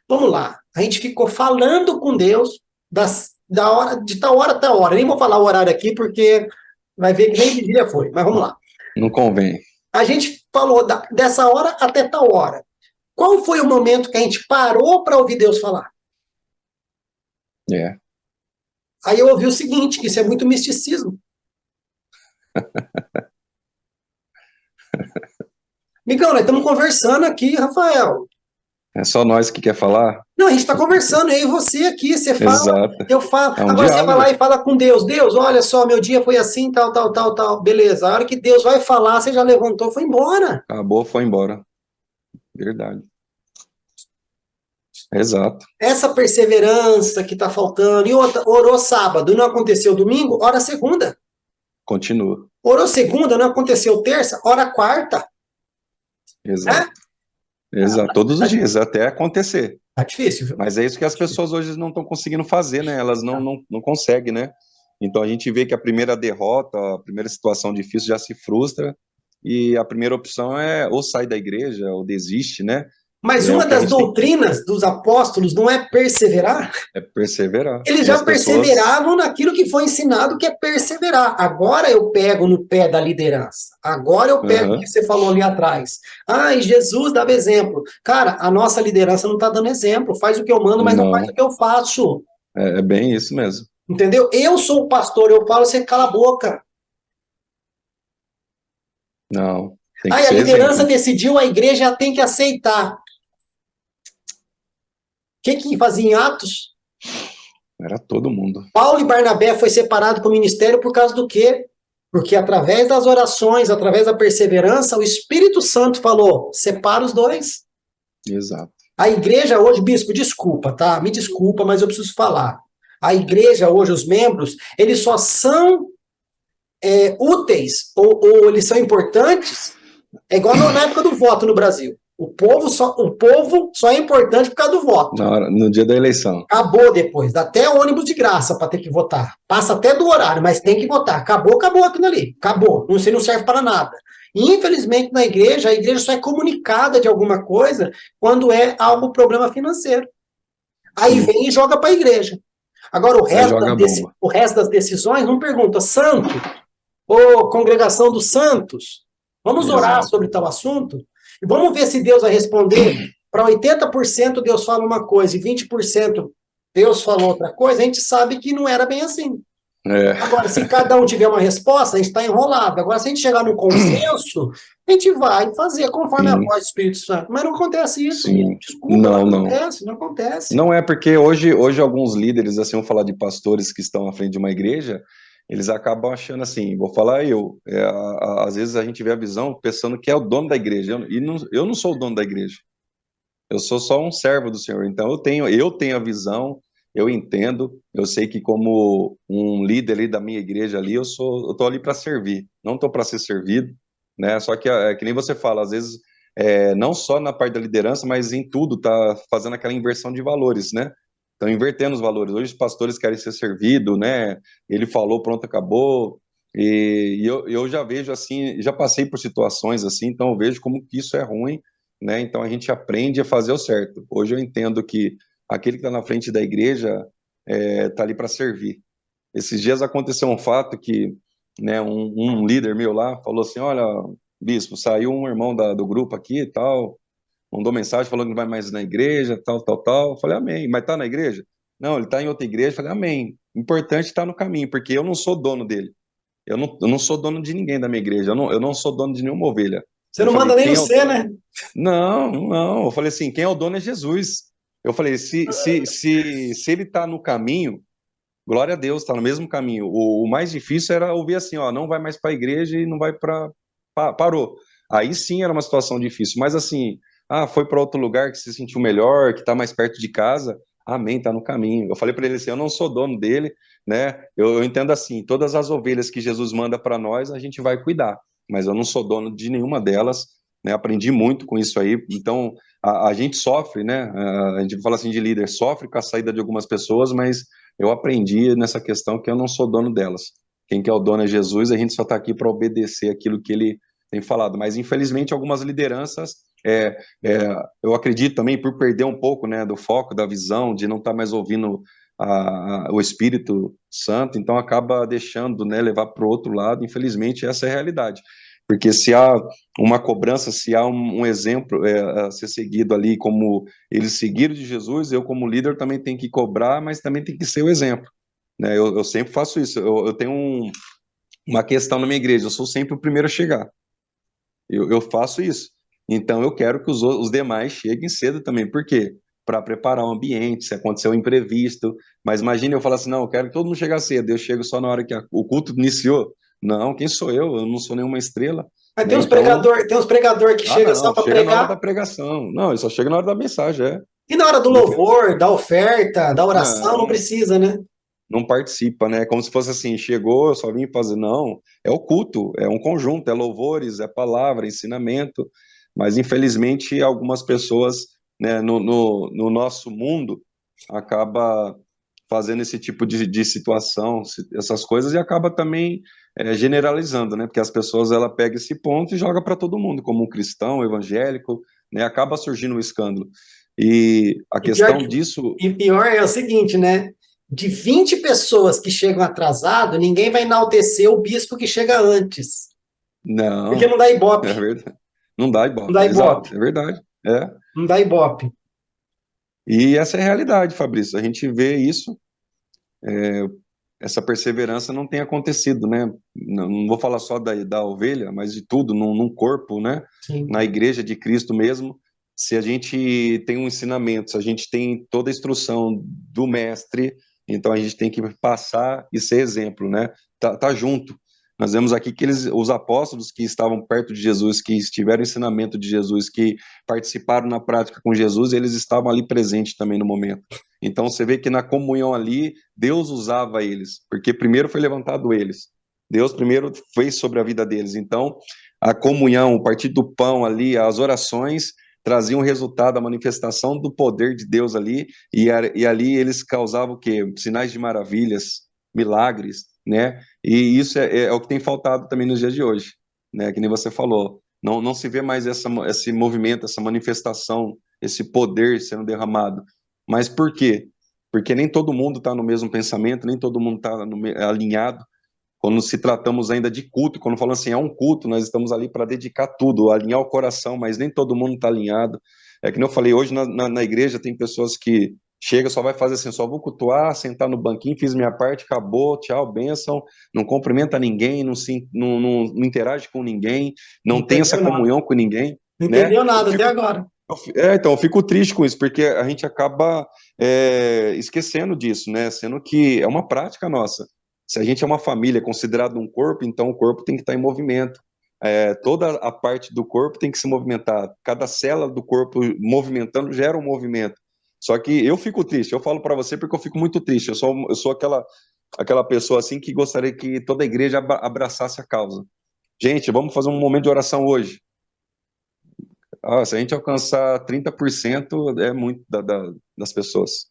vamos lá. A gente ficou falando com Deus da hora, de tal hora até hora. Nem vou falar o horário aqui, porque vai ver que nem vigília foi, mas vamos lá. Não convém. A gente falou dessa hora até tal hora. Qual foi o momento que a gente parou para ouvir Deus falar? É. Aí eu ouvi o seguinte, que isso é muito misticismo. Migão, nós estamos conversando aqui, Rafael. É só nós que quer falar? Não, a gente está conversando, eu e você aqui, você fala, Exato. eu falo. É um Agora você vai lá diálogo. e fala com Deus. Deus, olha só, meu dia foi assim, tal, tal, tal, tal. Beleza. A hora que Deus vai falar, você já levantou, foi embora. Acabou, foi embora. Verdade. Exato. Essa perseverança que está faltando. E outra, orou sábado, não aconteceu domingo, ora segunda. Continua. Orou segunda, não aconteceu terça, ora quarta. Exato. Né? Exato. Todos os dias, até acontecer. Tá difícil, viu? Mas é isso que as pessoas hoje não estão conseguindo fazer, né? Elas não conseguem, né? Então a gente vê que a primeira derrota, a primeira situação difícil já se frustra e a primeira opção é ou sai da igreja ou desiste, né? E Mas é o uma que a das gente tem doutrinas dos apóstolos não é perseverar? que perseverar. Eles E as já pessoas, perseveravam naquilo que foi ensinado, que é perseverar. Agora eu pego no pé da liderança. Agora eu pego o que aham, você falou ali atrás. Ai, Jesus dava exemplo. Cara, a nossa liderança não está dando exemplo. Faz o que eu mando, mas não faz o não, que eu faço. é bem isso mesmo. Entendeu? Eu sou o pastor, eu falo, você cala a boca. Não, tem que Ai, a ser liderança exemplo. decidiu, a igreja tem que aceitar. O que fazia em Atos? Era todo mundo. Paulo e Barnabé foi separado para o ministério por causa do quê? Porque através das orações, através da perseverança, o Espírito Santo falou: separa os dois. Exato. A igreja hoje, bispo, desculpa, tá? Me desculpa, mas eu preciso falar. A igreja hoje, os membros, eles só são úteis ou eles são importantes. É igual na época do voto no Brasil. O povo só é importante por causa do voto. No dia da eleição. Acabou depois, dá até ônibus de graça para ter que votar. Passa até do horário, mas tem que votar. Acabou aquilo ali. Acabou. Não serve para nada. E, infelizmente, na igreja, a igreja só é comunicada de alguma coisa quando é algum problema financeiro. Aí Sim, vem e joga para a igreja. Agora, aí joga a bomba. o resto das decisões não pergunta: santo, ou congregação dos santos, vamos orar Exato. sobre tal assunto? E vamos ver se Deus vai responder. Para 80% Deus fala uma coisa e 20% Deus falou outra coisa, a gente sabe que não era bem assim. É, Agora, se cada um tiver uma resposta, a gente está enrolado. Agora, se a gente chegar no consenso, a gente vai fazer conforme a sim, voz do Espírito Santo. Mas não acontece isso. sim. Desculpa, não Não, não. acontece, não acontece. Não é porque hoje alguns líderes, assim, vamos falar de pastores que estão à frente de uma igreja, eles acabam achando assim, vou falar eu, às vezes a gente vê a visão pensando que é o dono da igreja, eu não sou o dono da igreja, eu sou só um servo do Senhor, então eu tenho a visão, eu entendo, eu sei que como um líder ali da minha igreja ali, eu tô ali para servir, não tô para ser servido, né? Só que é que nem você fala, às vezes não só na parte da liderança, mas em tudo tá fazendo aquela inversão de valores, né? Estão invertendo os valores. Hoje os pastores querem ser servidos, né? Ele falou, pronto, acabou. E eu já vejo assim, já passei por situações assim, então eu vejo como que isso é ruim, né? Então a gente aprende a fazer o certo. Hoje eu entendo que aquele que está na frente da igreja está ali para servir. Esses dias aconteceu um fato que, né, um líder meu lá falou assim, olha, bispo, saiu um irmão do grupo aqui e tal, mandou mensagem falando que não vai mais na igreja, tal, tal, tal. Eu falei, amém. Mas tá na igreja? Não, ele está em outra igreja. Eu falei, amém. Importante estar no caminho, porque eu não sou dono dele. Eu não sou dono de ninguém da minha igreja. Eu não sou dono de nenhuma ovelha. Você Eu não falei, manda nem no quem é o C, dono? né? Não, não. Eu falei assim, quem é o dono é Jesus. Eu falei, se ele está no caminho, glória a Deus, está no mesmo caminho. O mais difícil era ouvir assim, ó, não vai mais para a igreja e não vai para. Parou. Aí sim era uma situação difícil. Mas assim, foi para outro lugar que se sentiu melhor, que está mais perto de casa. Amém, está no caminho. Eu falei para ele assim, eu não sou dono dele, né? Eu entendo assim, todas as ovelhas que Jesus manda para nós, a gente vai cuidar. Mas eu não sou dono de nenhuma delas, né? Aprendi muito com isso aí. Então, a gente sofre, né? A gente fala assim de líder, sofre com a saída de algumas pessoas, mas eu aprendi nessa questão que eu não sou dono delas. Quem que é o dono é Jesus, a gente só está aqui para obedecer aquilo que ele tem falado. Mas, infelizmente, algumas lideranças, eu acredito também, por perder um pouco, né, do foco, da visão, de não estar mais ouvindo o Espírito Santo, então acaba deixando, né, levar para o outro lado. Infelizmente, essa é a realidade. Porque se há uma cobrança, se há um exemplo a ser seguido ali, como eles seguiram de Jesus, eu como líder também tenho que cobrar, mas também tem que ser o exemplo, né? Eu sempre faço isso, eu tenho uma questão na minha igreja, eu sou sempre o primeiro a chegar, eu faço isso, então eu quero que os demais cheguem cedo também, por quê? Para preparar o ambiente, se acontecer um imprevisto, mas imagine eu falar assim, não, eu quero que todo mundo chegue cedo, eu chego só na hora que o culto iniciou, não, quem sou eu? Eu não sou nenhuma estrela, Mas né? Então, tem uns pregador que chega só não, para chega na hora da pregar. pregação, não, ele só chega na hora da mensagem, E na hora do não quer, louvor, da oferta, da oração, não não, precisa, né? não participa, né? Como se fosse assim, chegou, eu só vim fazer. Não, é o culto, é um conjunto, é louvores, é palavra, ensinamento. Mas infelizmente algumas pessoas, né, no nosso mundo acaba fazendo esse tipo de situação, essas coisas, e acaba também generalizando, né? Porque as pessoas ela pega esse ponto e joga para todo mundo, como um cristão, evangélico, né? Acaba surgindo um escândalo. E a E pior, questão disso, e pior é o seguinte, né? De 20 pessoas que chegam atrasado, ninguém vai enaltecer o bispo que chega antes. Porque não, não dá ibope. é verdade. Não dá Não dá ibope, exato, ibope. é verdade. É. Não dá ibope. E essa é a realidade, Fabrício. A gente vê isso, essa perseverança não tem acontecido, né? Não vou falar só da ovelha, mas de tudo, num corpo, né? Sim. Na igreja de Cristo mesmo. Se a gente tem um ensinamento, se a gente tem toda a instrução do mestre, então a gente tem que passar e ser exemplo, né? Tá junto. Nós vemos aqui que os apóstolos que estavam perto de Jesus, que estiveram ensinamento de Jesus, que participaram na prática com Jesus, eles estavam ali presentes também no momento. Então você vê que na comunhão ali, Deus usava eles, porque primeiro foi levantado eles. Deus primeiro fez sobre a vida deles. Então, a comunhão, o partir do pão ali, as orações traziam resultado, a manifestação do poder de Deus ali, e ali eles causavam o quê? Sinais de maravilhas, milagres, né? E isso é o que tem faltado também nos dias de hoje, né? Que nem você falou. Não se vê mais esse movimento, essa manifestação, esse poder sendo derramado. Mas por quê? Porque nem todo mundo está no mesmo pensamento, nem todo mundo está alinhado. Quando se tratamos ainda de culto, quando falamos assim, é um culto, nós estamos ali para dedicar tudo, alinhar o coração, mas nem todo mundo está alinhado. É que nem eu falei, hoje na igreja tem pessoas que chega, só vai fazer assim, só vou cultuar, sentar no banquinho, fiz minha parte, acabou, tchau, bênção, não cumprimenta ninguém, não interage com ninguém, Não não tem essa entendeu nada. comunhão com ninguém, Não né? entendeu nada até agora. Então, eu fico triste com isso, porque a gente acaba esquecendo disso, né? Sendo que é uma prática nossa. Se a gente é uma família, considerado um corpo, então o corpo tem que estar em movimento. Toda a parte do corpo tem que se movimentar. Cada célula do corpo movimentando gera um movimento. Só que eu fico triste, eu falo para você porque eu fico muito triste. Eu sou aquela pessoa assim que gostaria que toda a igreja abraçasse a causa. Gente, vamos fazer um momento de oração hoje. Se a gente alcançar 30% é muito das pessoas.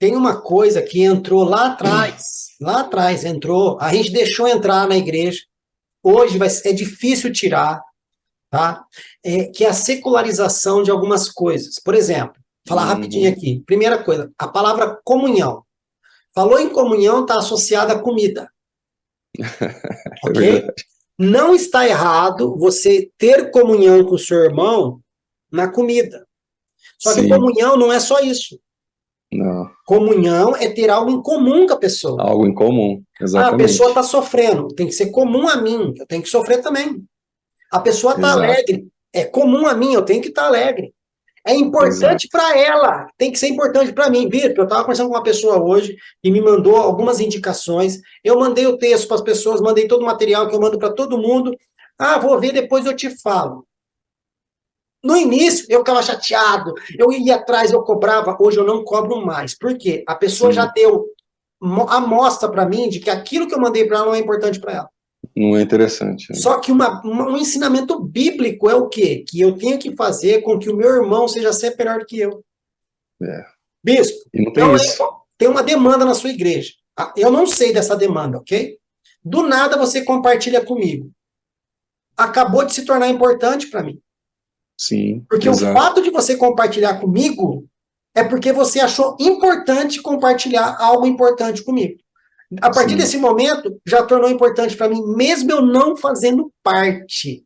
Tem uma coisa que entrou lá atrás entrou, a gente deixou entrar na igreja, hoje é difícil tirar, tá? Que é a secularização de algumas coisas. Por exemplo, falar rapidinho Uhum, aqui. Primeira coisa, a palavra comunhão. Falou em comunhão, está associada à comida, é ok? verdade. Não está errado você ter comunhão com o seu irmão na comida. Só que Sim, comunhão não é só isso. não, Comunhão é ter algo em comum com a pessoa. algo em comum, Ah, a pessoa exatamente. está sofrendo, tem que ser comum a mim, eu tenho que sofrer também. A pessoa está Exato, alegre, é comum a mim, eu tenho que estar alegre. É importante exato. para ela, tem que ser importante para mim. Vitor, eu estava conversando com uma pessoa hoje e me mandou algumas indicações. Eu mandei o texto para as pessoas, mandei todo o material que eu mando para todo mundo. Ah, vou ver, depois eu te falo. No início, eu ficava chateado, eu ia atrás, eu cobrava. Hoje eu não cobro mais. Por quê? A pessoa já Sim, deu a mostra para mim de que aquilo que eu mandei para ela não é importante para ela. não é interessante. Né? Só que um ensinamento bíblico é o quê? Que eu tenho que fazer com que o meu irmão seja sempre melhor do que eu. É. Bispo, E não tem eu isso. tenho uma demanda na sua igreja. Eu não sei dessa demanda, ok? Do nada você compartilha comigo. Acabou de se tornar importante para mim. Sim, Porque o exato. fato de você compartilhar comigo é porque você achou importante compartilhar algo importante comigo. A partir Sim. desse momento, já tornou importante para mim, mesmo eu não fazendo parte.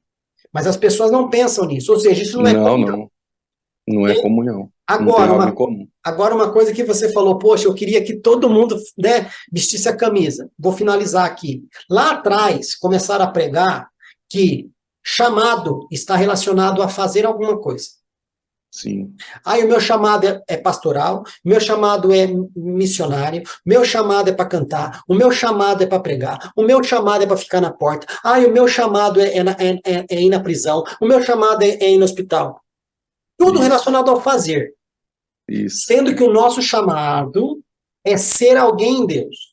Mas as pessoas não pensam nisso. Ou seja, isso não é Não, comunhão. não. Não é Okay? comunhão. Não tem Agora, algo em uma, comum. agora, uma coisa que você falou, poxa, eu queria que todo mundo, né, vestisse a camisa. Vou finalizar aqui. Lá atrás, começaram a pregar que chamado está relacionado a fazer alguma coisa. Sim, Aí o meu chamado é pastoral, meu chamado é missionário, meu chamado é para cantar, o meu chamado é para pregar, o meu chamado é para ficar na porta, o meu chamado é ir na prisão, o meu chamado é ir no hospital. Tudo isso, relacionado ao fazer. isso. Sendo que o nosso chamado é ser alguém em Deus.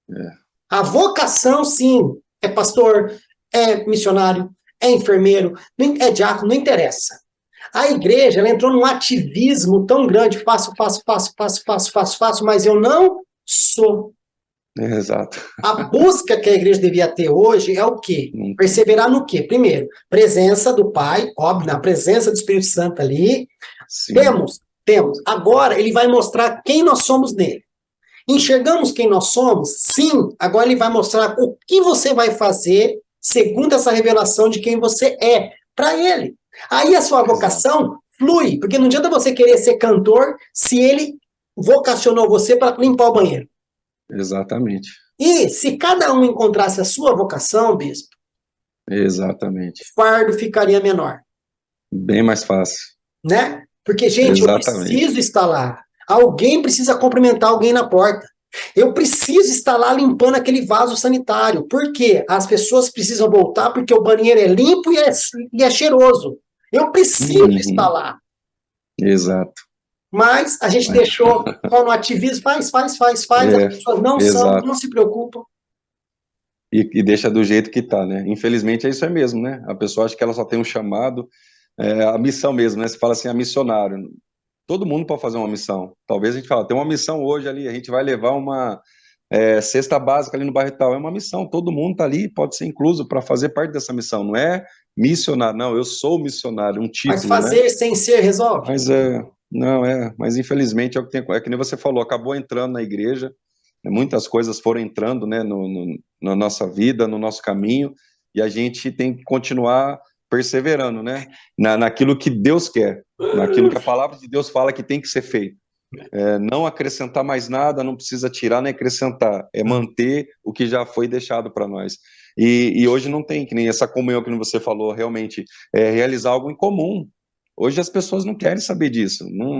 É, A vocação, sim, é pastor, é missionário, é enfermeiro, é diácono, não interessa. A igreja, ela entrou num ativismo tão grande, faço, faço, faço, faço, faço, faço, faço, mas eu não sou. exato. A busca que a igreja devia ter hoje é o quê? Não tem. Perseverar no quê? Primeiro, presença do Pai, óbvio, na presença do Espírito Santo ali. Sim, Temos. Agora ele vai mostrar quem nós somos nele. Enxergamos quem nós somos? Sim. Agora ele vai mostrar o que você vai fazer segundo essa revelação de quem você é para ele. Aí a sua exato. vocação flui, porque não adianta você querer ser cantor se ele vocacionou você para limpar o banheiro. Exatamente. E se cada um encontrasse a sua vocação, bispo, Exatamente. o fardo ficaria menor, Bem mais fácil. né? Porque, gente, eu Exatamente. preciso estar lá. Alguém precisa cumprimentar alguém na porta. Eu preciso estar lá limpando aquele vaso sanitário. Por quê? As pessoas precisam voltar porque o banheiro é limpo e é cheiroso. Eu preciso estar Uhum, lá. exato. Mas a gente Mas, deixou só no ativismo, faz, faz, faz, faz. As é, pessoas não são, não exato. se preocupam. E deixa do jeito que tá, né? Infelizmente é isso aí mesmo, né? A pessoa acha que ela só tem um chamado, a missão mesmo, né? Você fala assim, a missionário. Todo mundo pode fazer uma missão. Talvez a gente fala, tem uma missão hoje ali, a gente vai levar uma cesta básica ali no bairro tal. É uma missão, todo mundo está ali, pode ser incluso para fazer parte dessa missão. Não é missionário, não, eu sou missionário, um Mas título, né? fazer sem ser resolve. Mas não é, mas infelizmente é o que tem, é que nem você falou, acabou entrando na igreja, né? Muitas coisas foram entrando, né, na nossa vida, no nosso caminho, e a gente tem que continuar perseverando, né? Naquilo que Deus quer, naquilo que a palavra de Deus fala que tem que ser feito. Não acrescentar mais nada, não precisa tirar nem acrescentar, é manter o que já foi deixado para nós. E hoje não tem, que nem essa comunhão que você falou, realmente, realizar algo em comum. Hoje as pessoas não querem saber disso. Não,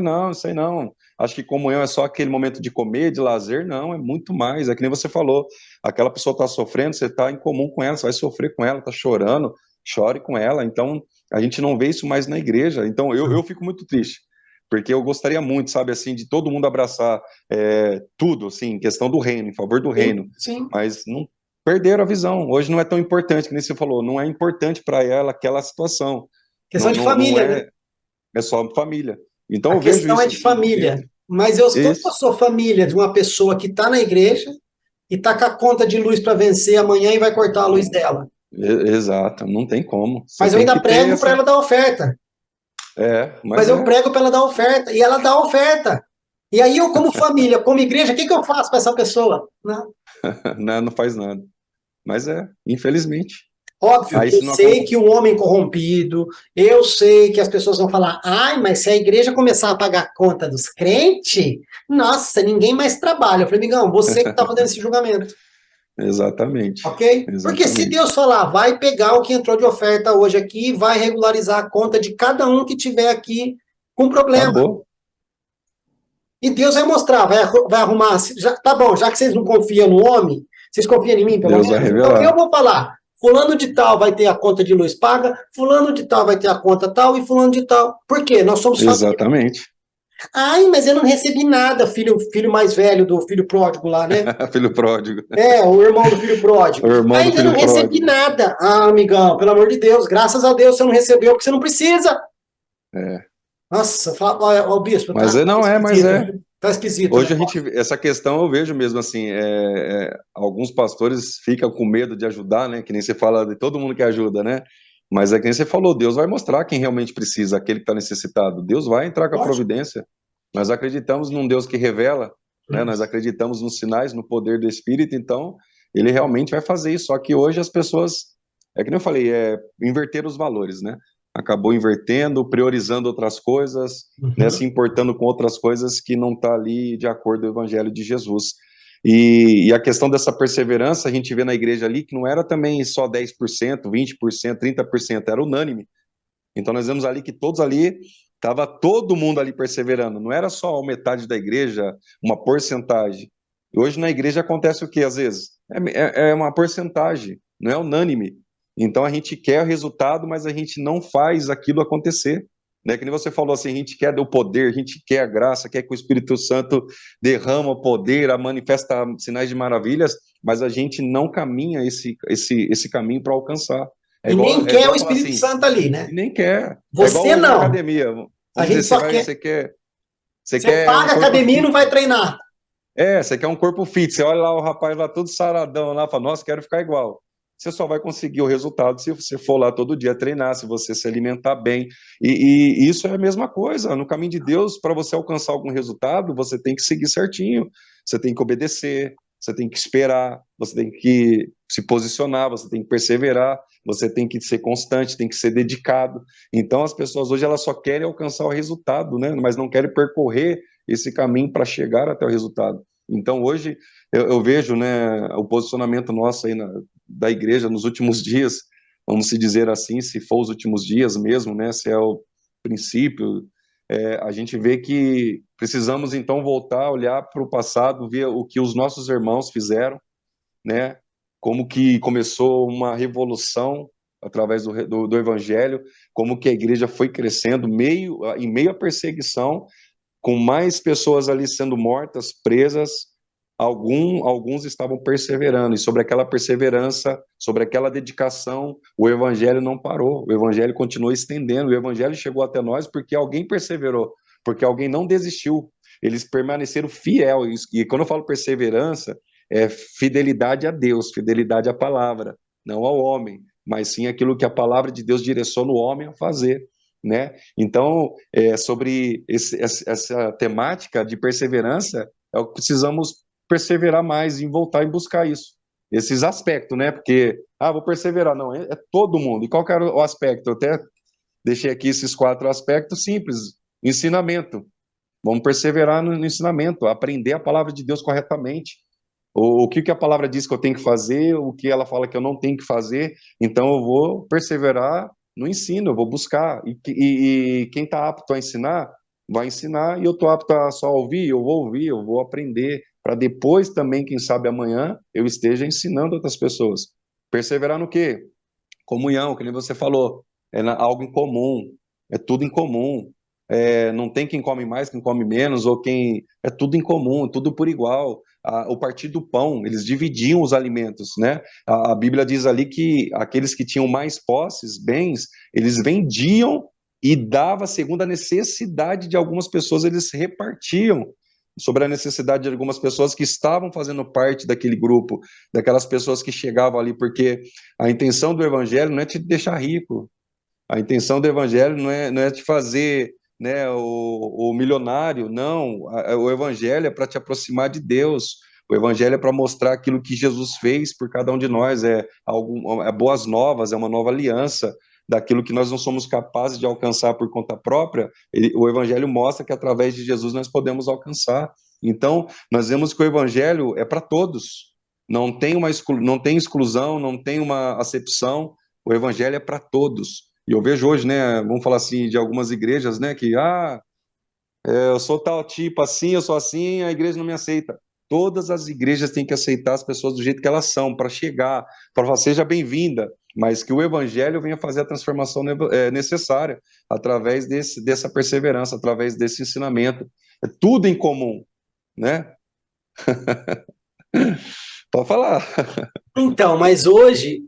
não sei não. Acho que comunhão é só aquele momento de comer, de lazer, não, é muito mais. É que nem você falou, aquela pessoa está sofrendo, você está em comum com ela, você vai sofrer com ela, está chorando, chore com ela. Então, a gente não vê isso mais na igreja. Então, eu fico muito triste porque eu gostaria muito, sabe, assim, de todo mundo abraçar tudo, assim, em questão do reino, em favor do reino, Sim. mas não perderam a visão. Hoje não é tão importante, que nem você falou, não é importante para ela aquela situação. Questão de Não família, né? é só família. Então A eu vejo questão é isso de assim, família. Mas eu, como eu isso, sou família de uma pessoa que está na igreja e está com a conta de luz para vencer amanhã e vai cortar a luz dela. exato, não tem como. Você Mas eu tem ainda que ter prego para essa, ela dar oferta. mas Mas eu prego para ela dar oferta. E ela dá oferta. E aí eu, como família, como igreja, o que eu faço para essa pessoa? Não. né, não faz nada. Mas infelizmente. Óbvio, Aí eu se não sei que o homem corrompido, eu sei que as pessoas vão falar, ai, mas se a igreja começar a pagar a conta dos crentes, nossa, ninguém mais trabalha. Eu falei, amigão, você que está fazendo esse julgamento, exatamente, ok? Porque se exatamente. Deus falar, vai pegar o que entrou de oferta hoje aqui, vai regularizar a conta de cada um que tiver aqui com problema. Acabou. E Deus vai mostrar, vai arrumar. Tá bom, já que vocês não confiam no homem, vocês confiam em mim, pelo Deus vai menos? Então eu revelar. vou falar. Fulano de tal vai ter a conta de luz paga, fulano de tal vai ter a conta tal e fulano de tal. Por quê? Nós somos família. Exatamente. Ai, mas eu não recebi nada, filho mais velho do filho pródigo lá, né? Filho pródigo. É, o irmão do filho pródigo. O irmão do Ai, eu não filho recebi pródigo. nada. Ah, amigão, pelo amor de Deus, graças a Deus você não recebeu, porque você não precisa. É. Nossa, fala, ó, bispo, Mas tá não é, mas esquisito, é. viu? Tá esquisito o Hoje a gente, negócio. essa questão eu vejo mesmo assim, alguns pastores ficam com medo de ajudar, né? Que nem você fala de todo mundo que ajuda, né? Mas é que nem você falou, Deus vai mostrar quem realmente precisa, aquele que está necessitado. Deus vai entrar com a Lógico. providência. Nós acreditamos num Deus que revela, né? Nós acreditamos nos sinais, no poder do Espírito, então ele realmente vai fazer isso. Só que hoje as pessoas, é que nem eu falei, inverter os valores, né? Acabou invertendo, priorizando outras coisas, né? Se Uhum. importando com outras coisas que não está ali de acordo com o Evangelho de Jesus. E a questão dessa perseverança, a gente vê na igreja ali que não era também só 10%, 20%, 30%, era unânime. Então nós vemos ali que todos ali, estava todo mundo ali perseverando, não era só a metade da igreja, uma porcentagem. E hoje na igreja acontece o que às vezes? É uma porcentagem, não é unânime. Então a gente quer o resultado, mas a gente não faz aquilo acontecer. Né? Que nem você falou assim, a gente quer o poder, a gente quer a graça, quer que o Espírito Santo derrama o poder, manifesta sinais de maravilhas, mas a gente não caminha esse caminho para alcançar. E nem É quer o igual falar Espírito assim, Santo ali, né? e nem quer. É Você igual na não. academia. A Vamos dizer, gente só quer. você Você quer um paga a corpo academia e fit. não vai treinar. Você quer um corpo fit. Você olha lá o rapaz lá todo saradão lá, fala, nossa, quero ficar igual. Você só vai conseguir o resultado se você for lá todo dia treinar, se você se alimentar bem. E isso é a mesma coisa. No caminho de Deus, para você alcançar algum resultado, você tem que seguir certinho. Você tem que obedecer, você tem que esperar, você tem que se posicionar, você tem que perseverar, você tem que ser constante, tem que ser dedicado. Então, as pessoas hoje elas só querem alcançar o resultado, né? Mas não querem percorrer esse caminho para chegar até o resultado. Então, hoje, eu vejo, né, o posicionamento nosso aí da igreja nos últimos dias, vamos se dizer assim, se for os últimos dias mesmo, né, se é o princípio, a gente vê que precisamos, então, voltar a olhar para o passado, ver o que os nossos irmãos fizeram, né, como que começou uma revolução através do Evangelho, como que a igreja foi crescendo em meio à perseguição, com mais pessoas ali sendo mortas, presas, alguns estavam perseverando, e sobre aquela perseverança, sobre aquela dedicação, o evangelho não parou, o evangelho continuou estendendo, o evangelho chegou até nós porque alguém perseverou, porque alguém não desistiu, eles permaneceram fiéis, e quando eu falo perseverança, é fidelidade a Deus, fidelidade à palavra, não ao homem, mas sim aquilo que a palavra de Deus direciona o homem a fazer, né? Então, sobre essa temática de perseverança, é o que precisamos perseverar mais em voltar e buscar isso. esses aspectos, né? Porque, vou perseverar. Não, é todo mundo. E qual que era o aspecto? Eu até deixei aqui esses 4 aspectos simples. Ensinamento. Vamos perseverar no ensinamento, aprender a palavra de Deus corretamente. O que a palavra diz que eu tenho que fazer, o que ela fala que eu não tenho que fazer. Então eu vou perseverar no ensino, eu vou buscar. E quem está apto a ensinar, vai ensinar. E eu estou apto a só ouvir, eu vou aprender. Para depois também, quem sabe amanhã, eu esteja ensinando outras pessoas. Perseverar no quê? Comunhão, que nem você falou. Algo em comum. É tudo em comum. Não tem quem come mais, quem come menos, ou quem. É tudo em comum, tudo por igual. O partir do pão, eles dividiam os alimentos, né? A Bíblia diz ali que aqueles que tinham mais posses, bens, eles vendiam e dava segundo a necessidade de algumas pessoas, eles repartiam sobre a necessidade de algumas pessoas que estavam fazendo parte daquele grupo, daquelas pessoas que chegavam ali, porque a intenção do evangelho não é te deixar rico, a intenção do evangelho não é te fazer, né, o milionário, não. O evangelho é para te aproximar de Deus. O evangelho é para mostrar aquilo que Jesus fez por cada um de nós. É boas novas, é uma nova aliança daquilo que nós não somos capazes de alcançar por conta própria. O evangelho mostra que através de Jesus nós podemos alcançar. Então, nós vemos que o evangelho é para todos. Não tem exclusão, não tem uma acepção. O evangelho é para todos. E eu vejo hoje, né, vamos falar assim, de algumas igrejas, né, que, eu sou tal tipo assim, eu sou assim, a igreja não me aceita. Todas as igrejas têm que aceitar as pessoas do jeito que elas são, para chegar, para falar, seja bem-vinda, mas que o evangelho venha fazer a transformação necessária, através dessa perseverança, através desse ensinamento. É tudo em comum, né? Pode falar. Então, mas hoje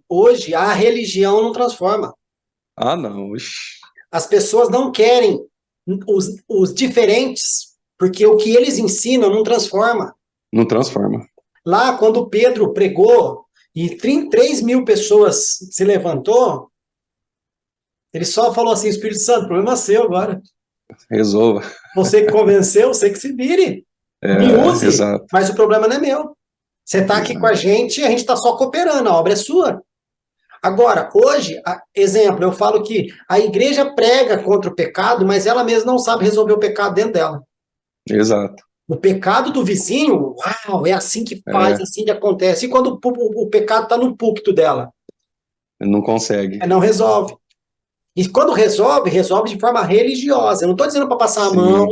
a religião não transforma. Não. Ixi. As pessoas não querem os diferentes, porque o que eles ensinam não transforma. Não transforma. Lá, quando Pedro pregou e 3 mil pessoas se levantou, ele só falou assim, Espírito Santo, problema seu agora. Resolva. Você que convenceu, você que se vire. Me use, exato. mas o problema não é meu. Você está aqui com a gente está só cooperando, a obra é sua. Agora, hoje, exemplo, eu falo que a igreja prega contra o pecado, mas ela mesma não sabe resolver o pecado dentro dela. Exato. O pecado do vizinho, uau, é assim que faz, assim que acontece. E quando o pecado está no púlpito dela? Não consegue. Não resolve. E quando resolve de forma religiosa. Eu não estou dizendo para passar a mão,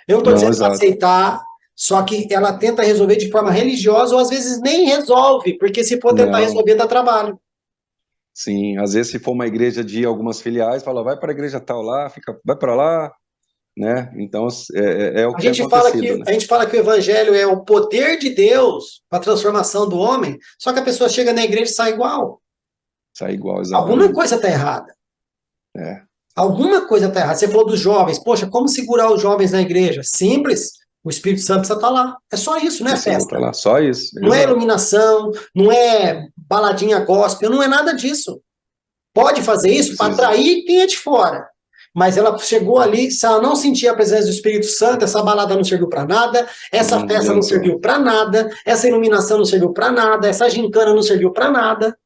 eu não estou dizendo para aceitar, só que ela tenta resolver de forma religiosa ou às vezes nem resolve, porque se for tentar resolver, dá trabalho. Sim, às vezes se for uma igreja de algumas filiais, fala, vai para a igreja tal lá, vai para lá, né? Então é o que tem acontecido, né? A gente fala que o evangelho é o poder de Deus para a transformação do homem, só que a pessoa chega na igreja e sai igual. Sai igual, exatamente. Alguma coisa está errada. Alguma coisa está errada. Você falou dos jovens. Poxa, como segurar os jovens na igreja? Simples. O Espírito Santo precisa estar lá. É só isso, não é festa. Tá lá. Só isso. Não é iluminação, não é baladinha gospel, não é nada disso. Pode fazer isso para atrair quem é de fora. Mas ela chegou ali, se ela não sentia a presença do Espírito Santo, essa balada não serviu para nada, essa festa não serviu para nada, essa iluminação não serviu para nada, essa gincana não serviu para nada.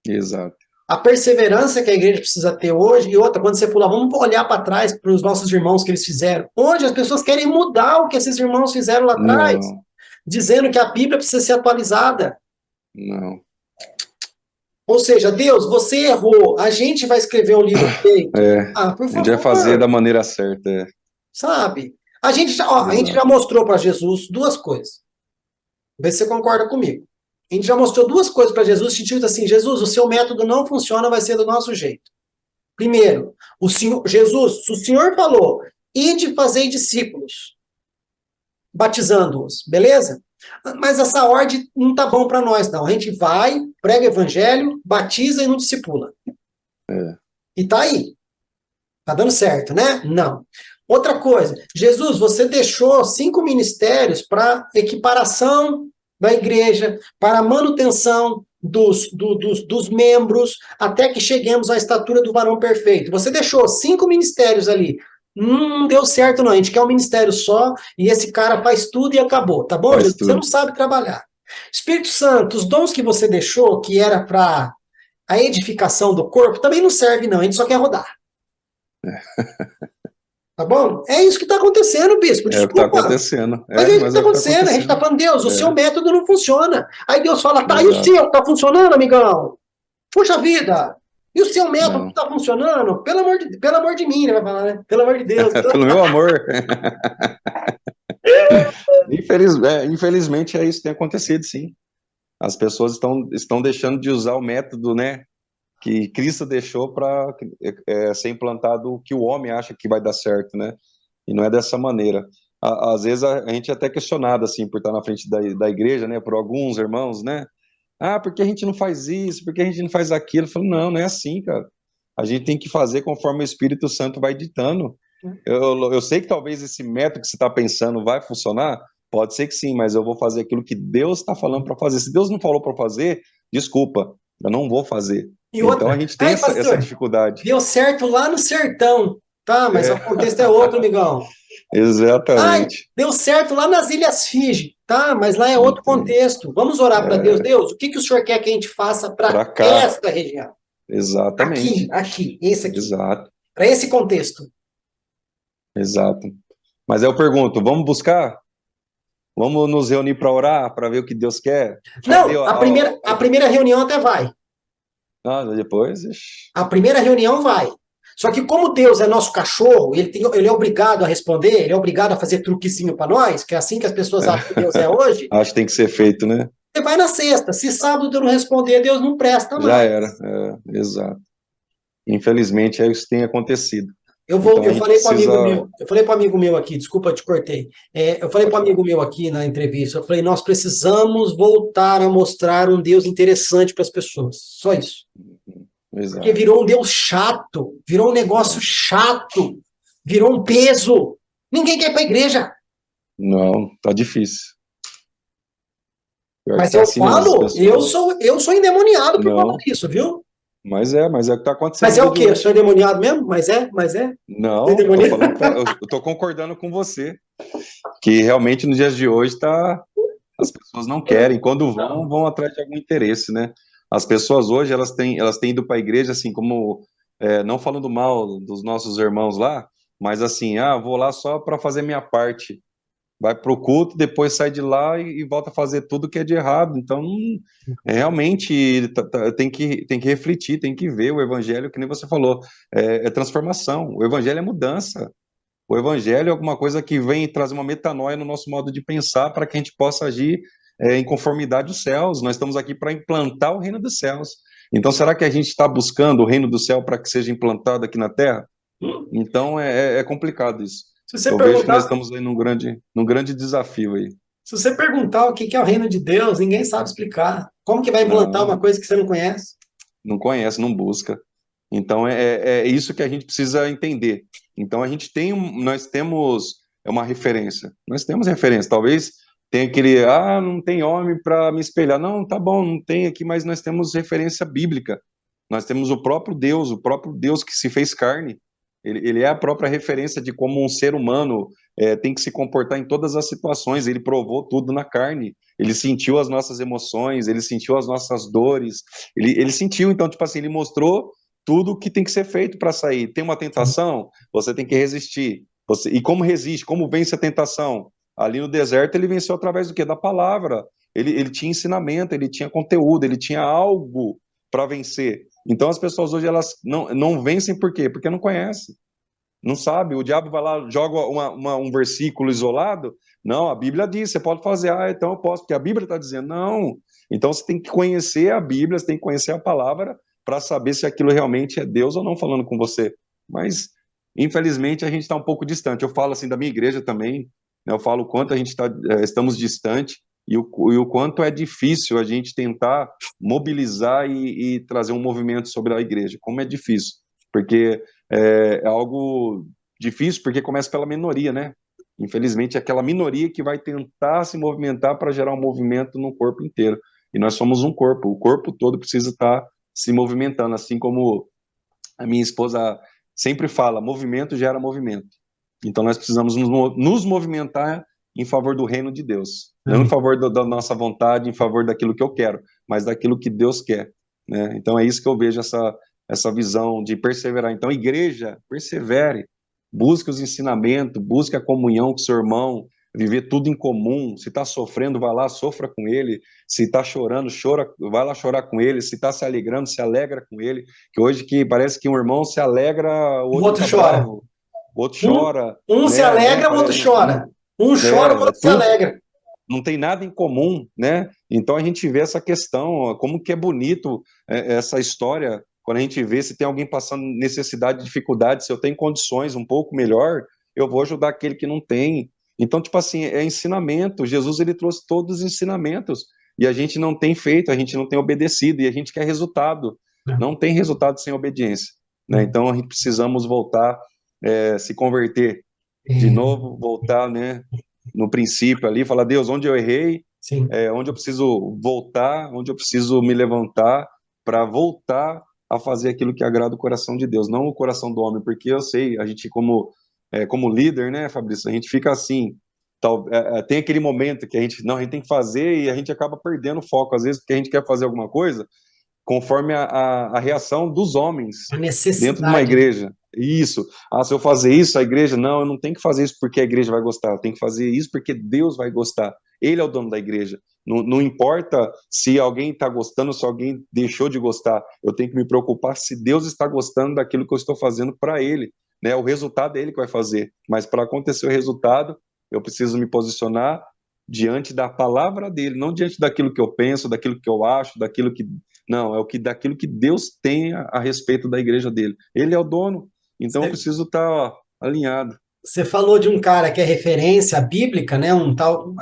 Exato. A perseverança que a igreja precisa ter hoje, e outra, quando você falar, vamos olhar para trás para os nossos irmãos que eles fizeram. Hoje as pessoas querem mudar o que esses irmãos fizeram lá atrás, dizendo que a Bíblia precisa ser atualizada. Não. Ou seja, Deus, você errou, a gente vai escrever um livro feito. Por favor. A gente vai fazer da maneira certa. Sabe? A gente já mostrou para Jesus 2 coisas. Vê se você concorda comigo. A gente já mostrou 2 coisas para Jesus, sentido assim, Jesus, o seu método não funciona, vai ser do nosso jeito. Primeiro, Jesus, o Senhor falou, ide fazer discípulos, batizando-os, beleza? Mas essa ordem não tá bom para nós, não. A gente vai, prega o evangelho, batiza e não discipula. E tá aí. Tá dando certo, né? Não. Outra coisa, Jesus, você deixou 5 ministérios para equiparação da igreja, para a manutenção dos membros, até que cheguemos à estatura do varão perfeito. Você deixou 5 ministérios ali. Não deu certo, não. A gente quer um ministério só e esse cara faz tudo e acabou, tá bom, Jesus? Você não sabe trabalhar. Espírito Santo, os dons que você deixou, que era para a edificação do corpo, também não serve, não. A gente só quer rodar. Tá bom? É isso que está acontecendo, bispo. É o que está Desculpa. acontecendo. Mas é isso que Mas está é o que está acontecendo. A gente está acontecendo. falando, Deus, o seu método não funciona. Aí Deus fala, tá, e o Exato. seu? Está funcionando, amigão? Puxa vida! E o seu método Não. está funcionando? Pelo amor de mim, né? Vai falar, né? Pelo amor de Deus. Pelo meu amor. Infelizmente, isso tem acontecido, sim. As pessoas estão deixando de usar o método, né, que Cristo deixou para ser implantado o que o homem acha que vai dar certo, né? E não é dessa maneira. Às vezes a gente é até questionado, assim, por estar na frente da igreja, né, por alguns irmãos, né? Ah, por que a gente não faz isso? Por que a gente não faz aquilo? Eu falo, não é assim, cara. A gente tem que fazer conforme o Espírito Santo vai ditando. Eu sei que talvez esse método que você está pensando vai funcionar, pode ser que sim, mas eu vou fazer aquilo que Deus está falando para fazer. Se Deus não falou para fazer, desculpa, eu não vou fazer. E Então outra, a gente tem ai, essa pastor, dificuldade. deu certo lá no sertão. Tá, mas o contexto é outro, amigão. Ai, Exatamente. deu certo lá nas Ilhas Fiji. Tá, mas lá é outro Entende? contexto. Vamos orar para Deus. Deus, o que o senhor quer que a gente faça para Para cá, esta região? exatamente. Esse aqui. Exato, Para esse contexto. exato. Mas eu pergunto, vamos buscar? Vamos nos reunir para orar, para ver o que Deus quer? Cadê Não, a primeira reunião até vai. depois? Ixi. A primeira reunião vai. Só que como Deus é nosso cachorro, ele é obrigado a responder, ele é obrigado a fazer truquezinho para nós, que é assim que as pessoas acham que Deus é hoje, Acho que tem que ser feito, né? você vai na sexta. Se sábado Deus não responder, Deus não presta Já mais. era, exato. Infelizmente, é isso que tem acontecido. Então a Eu gente falei para um precisa. amigo meu, eu falei para um amigo meu aqui, desculpa, eu te cortei. Eu falei Pode para um falar. amigo meu aqui na entrevista, eu falei, nós precisamos voltar a mostrar um Deus interessante para as pessoas. Só isso. Porque Exato. virou um Deus chato, virou um negócio chato, virou um peso. Ninguém quer ir para a igreja. Não, tá difícil. Pior que Mas tá eu assim mesmo, as falo, pessoas. eu sou endemoniado por conta Não, disso, viu? mas é o que tá acontecendo Mas no é dia o de quê? Eu hoje. sou endemoniado mesmo? Mas é? Sou Não, tô endemoniado? falando eu tô concordando com você, que realmente nos dias de hoje as pessoas não querem, quando vão atrás de algum interesse, né? As pessoas hoje, elas têm ido para a igreja, assim, como, não falando mal dos nossos irmãos lá, mas assim, vou lá só para fazer minha parte. Vai para o culto, depois sai de lá e volta a fazer tudo que é de errado. Então, realmente, tem que refletir, tem que ver o evangelho, que nem você falou, é transformação. O evangelho é mudança. O evangelho é alguma coisa que vem trazer uma metanoia no nosso modo de pensar para que a gente possa agir em conformidade aos céus. Nós estamos aqui para implantar o reino dos céus. Então, será que a gente está buscando o reino do céu para que seja implantado aqui na terra? Então, é complicado isso. Se você Eu vejo que nós perguntar, estamos aí num grande desafio aí. se você perguntar o que é o reino de Deus, ninguém sabe explicar. Como que vai implantar Não, uma coisa que você não conhece? não conhece, não busca. Então é isso que a gente precisa entender. Então nós temos uma referência. Nós temos referência. Talvez tenha aquele, não tem homem para me espelhar. Não, tá bom, não tem aqui, mas nós temos referência bíblica. Nós temos o próprio Deus que se fez carne. Ele é a própria referência de como um ser humano tem que se comportar em todas as situações. Ele provou tudo na carne. Ele sentiu as nossas emoções, ele sentiu as nossas dores. Ele sentiu, então, tipo assim, ele mostrou tudo que tem que ser feito para sair. Tem uma tentação, você tem que resistir. E como resiste? Como vence a tentação? Ali no deserto ele venceu através do quê? Da palavra. Ele tinha ensinamento, ele tinha conteúdo, ele tinha algo para vencer. Então as pessoas hoje elas não vencem por quê? Porque não conhecem, não sabe. O diabo vai lá, joga um versículo isolado. Não, a Bíblia diz, você pode fazer, então eu posso, porque a Bíblia está dizendo, não. Então você tem que conhecer a Bíblia, você tem que conhecer a palavra para saber se aquilo realmente é Deus ou não falando com você. Mas, infelizmente, a gente está um pouco distante. Eu falo assim da minha igreja também, né, eu falo o quanto a gente estamos distante e o quanto é difícil a gente tentar mobilizar e trazer um movimento sobre a igreja. Como é difícil, porque é algo difícil, porque começa pela minoria, né? Infelizmente, é aquela minoria que vai tentar se movimentar para gerar um movimento no corpo inteiro. E nós somos um corpo, o corpo todo precisa estar se movimentando, assim como a minha esposa sempre fala, movimento gera movimento. Então nós precisamos nos movimentar em favor do reino de Deus, não em Amém. favor da nossa vontade, em favor daquilo que eu quero, mas daquilo que Deus quer, né? Então é isso que eu vejo essa visão de perseverar. Então, igreja, persevere, busque os ensinamentos, busque a comunhão com seu irmão, viver tudo em comum. Se está sofrendo, vai lá, sofra com ele. Se está chorando, chora, vai lá chorar com ele. Se está se alegrando, se alegra com ele. Que hoje que parece que um irmão se alegra, o O outro outro fica chora. bravo, o outro Um, chora, um se né? alegra, o outro chora. Um chora, o outro se Tudo alegra. não tem nada em comum, né? Então a gente vê essa questão, ó, como que é bonito essa história, quando a gente vê se tem alguém passando necessidade, dificuldade, se eu tenho condições um pouco melhor, eu vou ajudar aquele que não tem. Então, tipo assim, é ensinamento. Jesus, ele trouxe todos os ensinamentos e a gente não tem feito, a gente não tem obedecido e a gente quer resultado. Não tem resultado sem obediência, né? Então a gente precisamos voltar, se converter de É, novo, voltar, né, no princípio ali, falar, Deus, onde eu errei, sim. onde eu preciso voltar, onde eu preciso me levantar para voltar a fazer aquilo que agrada o coração de Deus, não o coração do homem, porque eu sei, a gente como líder, né, Fabrício, a gente fica assim, tem aquele momento que a gente tem que fazer e a gente acaba perdendo o foco, às vezes, porque a gente quer fazer alguma coisa, conforme a reação dos homens A dentro de uma necessidade. igreja. Isso. Ah, se eu fazer isso, a igreja, não, eu não tenho que fazer isso porque a igreja vai gostar, eu tenho que fazer isso porque Deus vai gostar. Ele é o dono da igreja. Não, não importa se alguém está gostando, se alguém deixou de gostar, eu tenho que me preocupar se Deus está gostando daquilo que eu estou fazendo para Ele. Né? O resultado é Ele que vai fazer. Mas para acontecer o resultado, eu preciso me posicionar diante da palavra dele, não diante daquilo que eu penso, daquilo que eu acho, daquilo que não, daquilo que Deus tem a respeito da igreja dele. Ele é o dono, então eu Você preciso estar alinhado. você falou de um cara que é referência bíblica, né? Um tal.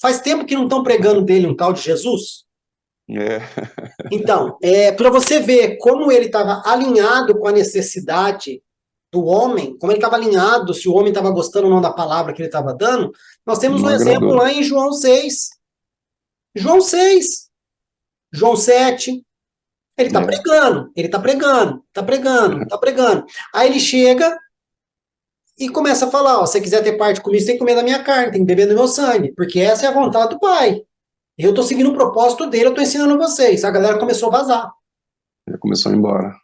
Faz tempo que não estão pregando dele, um tal de Jesus. É, Então, para você ver como ele estava alinhado com a necessidade do homem, como ele estava alinhado, se o homem estava gostando ou não da palavra que ele estava dando, nós temos um não exemplo agradou. lá em João 6. João 6, João 7. Ele está É, pregando, ele está pregando, está pregando, está pregando. Aí ele chega e começa a falar: ó, se você quiser ter parte comigo, você tem que comer da minha carne, tem que beber do meu sangue, porque essa é a vontade do Pai. Eu estou seguindo o propósito dele, eu estou ensinando vocês. A galera começou a vazar. já começou a ir embora.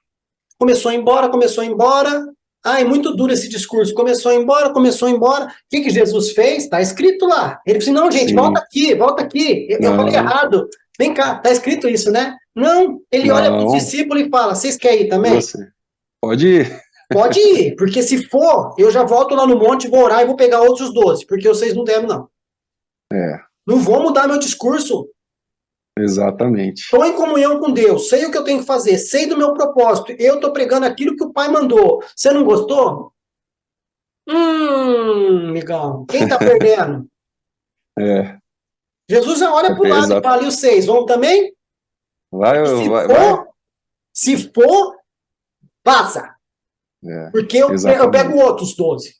Começou a ir embora, começou a ir embora. Ah, é muito duro esse discurso. Começou a ir embora, começou a ir embora. O que, que Jesus fez? Está escrito lá. Ele disse: não, gente, volta Sim, aqui, volta aqui. Eu falei não, errado. Vem cá, está escrito isso, né? Não, ele olha para os não, discípulos e fala: vocês querem ir e também? você? Pode ir. Pode ir, porque se for, eu já volto lá no monte, vou orar e vou pegar outros 12, porque vocês não devem, não. É, Não vou mudar meu discurso. exatamente. Estou em comunhão com Deus, sei o que eu tenho que fazer, sei do meu propósito. Eu estou pregando aquilo que o Pai mandou. Você não gostou? Migão, quem está perdendo? É, Jesus já olha para o lado e exato. fala: e os seis, vão também? Vai, E vai. se for, passa. É, Porque eu pego exatamente. outros 12.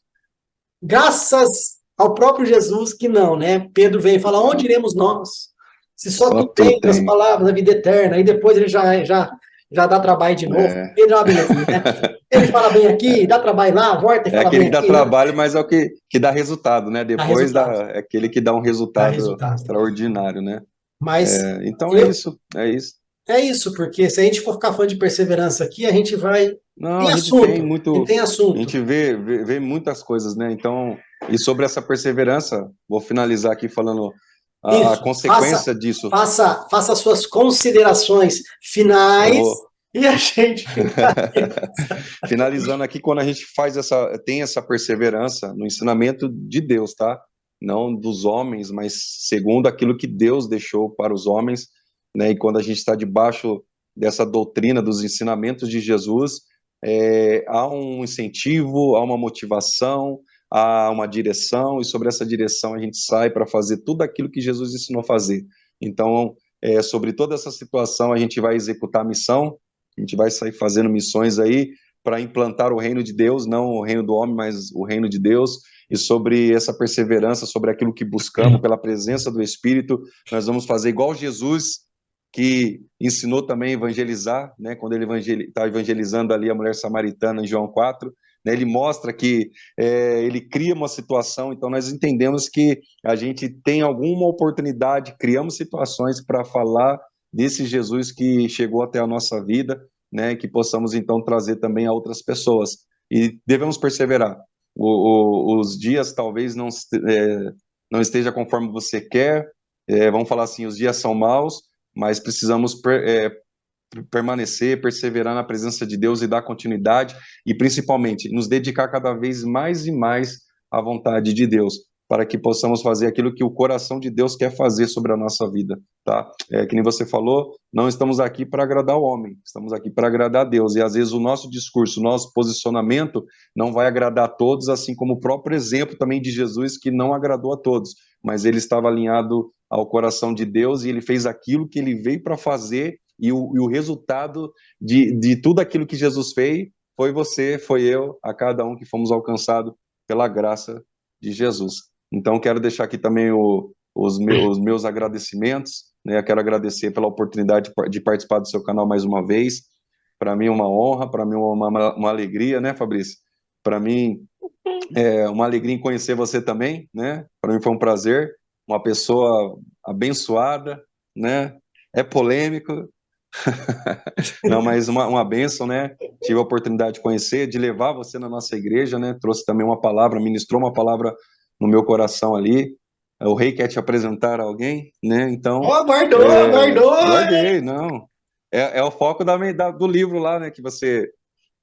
Graças ao próprio Jesus que não, né? Pedro vem e fala: onde iremos nós? Se só Só tu tu tens as tem. palavras da vida eterna. E depois ele já dá trabalho de novo. É. Pedro é uma belezinha, né? Ele fala bem aqui, dá trabalho lá, volta e É fala aquele bem que dá aqui, né? trabalho, mas é o que dá resultado, né? Dá Depois resultado. é aquele que dá um Dá resultado resultado. extraordinário, né? Mas Então é eu, isso, é isso. é isso, porque se a gente for ficar falando de perseverança aqui, a gente vai. Não, Tem a gente tem assunto, e muito, tem a assunto. gente vê muitas coisas, né? Então, e sobre essa perseverança, vou finalizar aqui falando a Isso. consequência disso. Faça suas considerações Eu finais vou e a gente finaliza. finalizando aqui quando a gente tem essa perseverança no ensinamento de Deus, tá? Não dos homens, mas segundo aquilo que Deus deixou para os homens, né? E quando a gente está debaixo dessa doutrina dos ensinamentos de Jesus, há um incentivo, há uma motivação, há uma direção, e sobre essa direção a gente sai para fazer tudo aquilo que Jesus ensinou a fazer. Então, sobre toda essa situação, a gente vai executar a missão, a gente vai sair fazendo missões aí para implantar o reino de Deus, não o reino do homem, mas o reino de Deus, e sobre essa perseverança, sobre aquilo que buscamos pela presença do Espírito, nós vamos fazer igual Jesus, que ensinou também a evangelizar, né, quando ele está evangelizando ali a mulher samaritana em João 4, né? Ele mostra que ele cria uma situação, então nós entendemos que a gente tem alguma oportunidade, criamos situações para falar desse Jesus que chegou até a nossa vida, né? Que possamos então trazer também a outras pessoas. E devemos perseverar. Os dias talvez não esteja conforme você quer, vamos falar assim, os dias são maus, mas precisamos permanecer, perseverar na presença de Deus e dar continuidade e principalmente nos dedicar cada vez mais e mais à vontade de Deus, para que possamos fazer aquilo que o coração de Deus quer fazer sobre a nossa vida, tá? Que nem você falou, não estamos aqui para agradar o homem, estamos aqui para agradar a Deus, e às vezes o nosso discurso, o nosso posicionamento não vai agradar a todos, assim como o próprio exemplo também de Jesus, que não agradou a todos, mas ele estava alinhado ao coração de Deus e ele fez aquilo que ele veio para fazer, e o resultado de tudo aquilo que Jesus fez foi você, foi eu, a cada um que fomos alcançados pela graça de Jesus. Então, quero deixar aqui também os meus agradecimentos, né? Eu quero agradecer pela oportunidade de participar do seu canal mais uma vez. Para mim, uma honra, para mim, uma alegria, né, Fabrício? Para mim, uma alegria em conhecer você também, né? Para mim foi um prazer, uma pessoa abençoada, né? É polêmico, não, mas uma bênção, né? Tive a oportunidade de conhecer, de levar você na nossa igreja, né? Trouxe também uma palavra, ministrou uma palavra no meu coração ali. O rei quer te apresentar a alguém, né? Então, Oh, guardou, guardou! guardei, não. É o foco do livro lá, né? Que você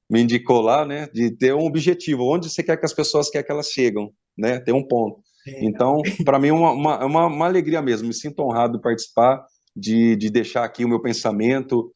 me indicou lá, né? De ter um objetivo, onde você quer que as pessoas querem que elas chegam, né? Ter um ponto. Então, para mim, uma alegria mesmo. Me sinto honrado de participar, de deixar aqui o meu pensamento,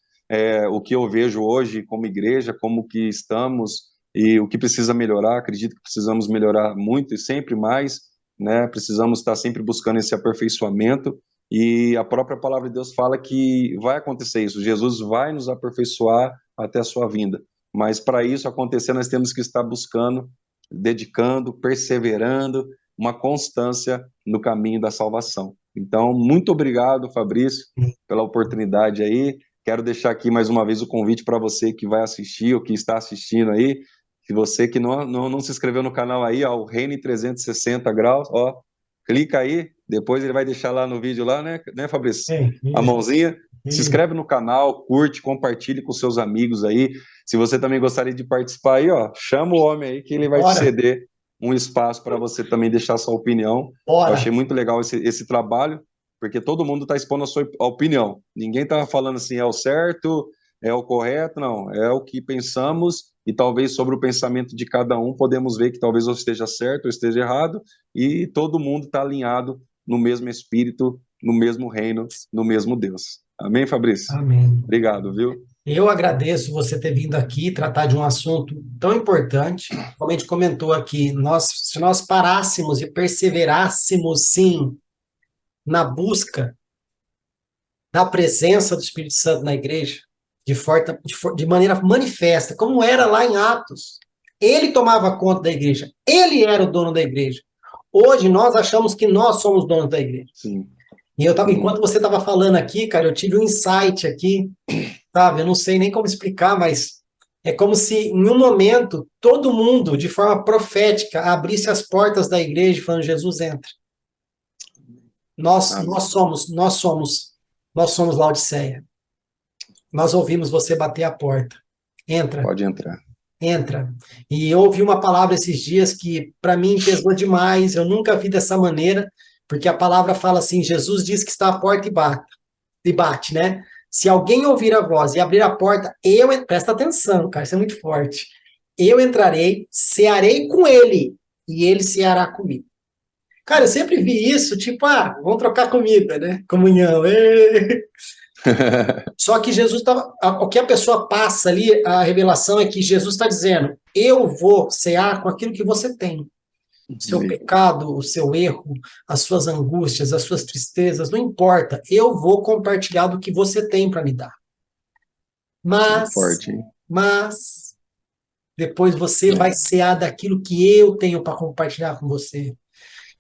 o que eu vejo hoje como igreja, como que estamos e o que precisa melhorar. Acredito que precisamos melhorar muito e sempre mais, né? Precisamos estar sempre buscando esse aperfeiçoamento. E a própria palavra de Deus fala que vai acontecer isso. Jesus vai nos aperfeiçoar até a sua vinda. Mas para isso acontecer, nós temos que estar buscando, dedicando, perseverando, uma constância no caminho da salvação. Então, muito obrigado, Fabrício, pela oportunidade aí. Quero deixar aqui mais uma vez o convite para você que vai assistir ou que está assistindo aí. Se você que não se inscreveu no canal aí, ó, o Reine 360 graus, ó, clica aí, depois ele vai deixar lá no vídeo lá, né, Fabrício? A mãozinha. Se inscreve no canal, curte, compartilhe com seus amigos aí. Se você também gostaria de participar aí, ó, chama o homem aí que ele vai te ceder um espaço para você também deixar sua opinião. Eu achei muito legal esse trabalho, porque todo mundo está expondo a sua opinião. Ninguém está falando assim, é o certo, é o correto, não. É o que pensamos e talvez sobre o pensamento de cada um podemos ver que talvez eu esteja certo ou esteja errado e todo mundo está alinhado no mesmo espírito, no mesmo reino, no mesmo Deus. Amém, Fabrício? Amém. Obrigado, viu? Eu agradeço você ter vindo aqui tratar de um assunto tão importante. Como a gente comentou aqui, se nós parássemos e perseverássemos, sim, na busca da presença do Espírito Santo na igreja, de maneira manifesta, como era lá em Atos, ele tomava conta da igreja, ele era o dono da igreja. Hoje nós achamos que nós somos donos da igreja. Sim. E enquanto você estava falando aqui, cara, eu tive um insight aqui, sabe? Eu não sei nem como explicar, mas é como se em um momento todo mundo, de forma profética, abrisse as portas da igreja falando: Jesus, entra. Nós somos Laodiceia. Nós ouvimos você bater a porta. Entra. Pode entrar. Entra. E eu ouvi uma palavra esses dias que para mim pesou demais. Eu nunca vi dessa maneira, porque a palavra fala assim: Jesus diz que está à porta e bate, né? Se alguém ouvir a voz e abrir a porta, presta atenção, cara, isso é muito forte. Eu entrarei, cearei com ele, e ele ceará comigo. Cara, eu sempre vi isso, tipo, vamos trocar comida, né? Comunhão. Só que Jesus estava. O que a pessoa passa ali, a revelação é que Jesus está dizendo: eu vou cear com aquilo que você tem. O seu pecado, o seu erro, as suas angústias, as suas tristezas, não importa. Eu vou compartilhar do que você tem para me dar. Mas depois você vai cear daquilo que eu tenho para compartilhar com você,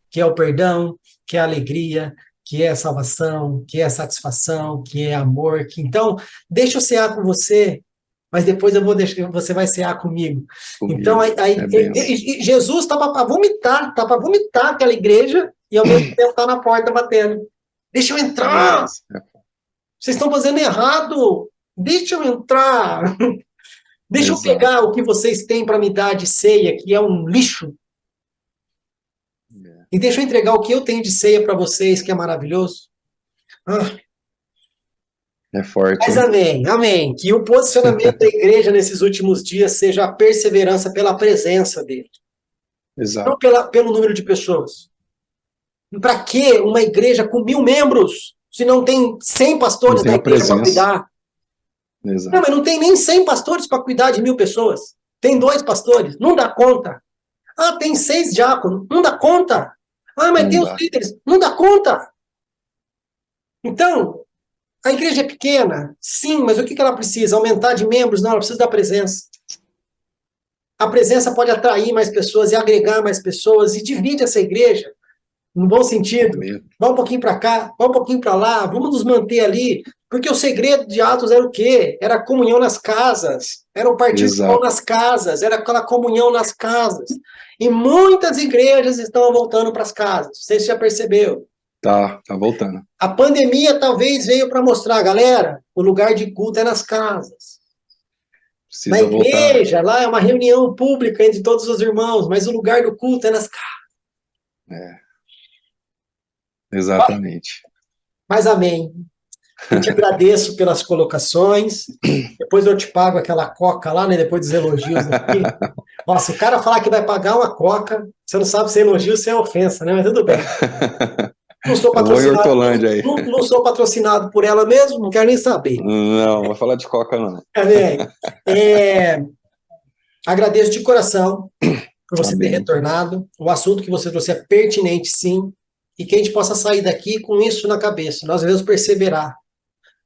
que é o perdão, que é a alegria, que é a salvação, que é a satisfação, que é amor. Então, deixa eu cear com você mas depois eu vou deixar, você vai cear comigo. Então, Comigo. É benção. Jesus estava para vomitar aquela igreja e ao mesmo tempo está na porta batendo. Deixa eu entrar! Nossa. Vocês estão fazendo errado! Deixa eu entrar! Deixa eu Exato. pegar o que vocês têm para me dar de ceia, que é um lixo, e deixa eu entregar o que eu tenho de ceia para vocês, que é maravilhoso. Ah, É forte, mas hein? amém, amém. Que o posicionamento da igreja nesses últimos dias seja a perseverança pela presença dele, não Exato. pelo número de pessoas. Para que uma igreja com 1.000 membros, se não tem 100 Não pastores tem na a igreja para presença. cuidar? Não, Exato. mas não tem nem 100 pastores para cuidar de 1.000 pessoas. Tem 2 pastores, não dá conta. Ah, tem 6 diáconos, não dá conta. Ah, mas Não tem os dá. líderes, não dá conta. Então, a igreja é pequena, sim, mas o que ela precisa? Aumentar de membros? Não, ela precisa da presença. A presença pode atrair mais pessoas e agregar mais pessoas e divide essa igreja, no bom sentido. Amém. Vai um pouquinho para cá, vai um pouquinho para lá, vamos nos manter ali, porque o segredo de Atos era o quê? Era a comunhão nas casas, era o partir do pão Exato. nas casas, era aquela comunhão nas casas. E muitas igrejas estão voltando para as casas, você já percebeu. Tá voltando. A pandemia talvez veio para mostrar, galera, o lugar de culto é nas casas. Na Precisa voltar. igreja, lá é uma reunião pública entre todos os irmãos, mas o lugar do culto é nas casas. Exatamente. Mas amém. Eu te agradeço pelas colocações. Depois eu te pago aquela coca lá, né? Depois dos elogios aqui. Nossa, o cara falar que vai pagar uma coca, você não sabe se é elogio ou se é ofensa, né? Mas tudo bem. Não sou Eu vou em patrocinado. Hortolândia aí. Não sou patrocinado por ela mesmo, não quero nem saber. Não, vai falar de coca, não. Amém. Agradeço de coração por você ter Amém. retornado. O assunto que você trouxe é pertinente, sim. E que a gente possa sair daqui com isso na cabeça. Nós devemos perseverar.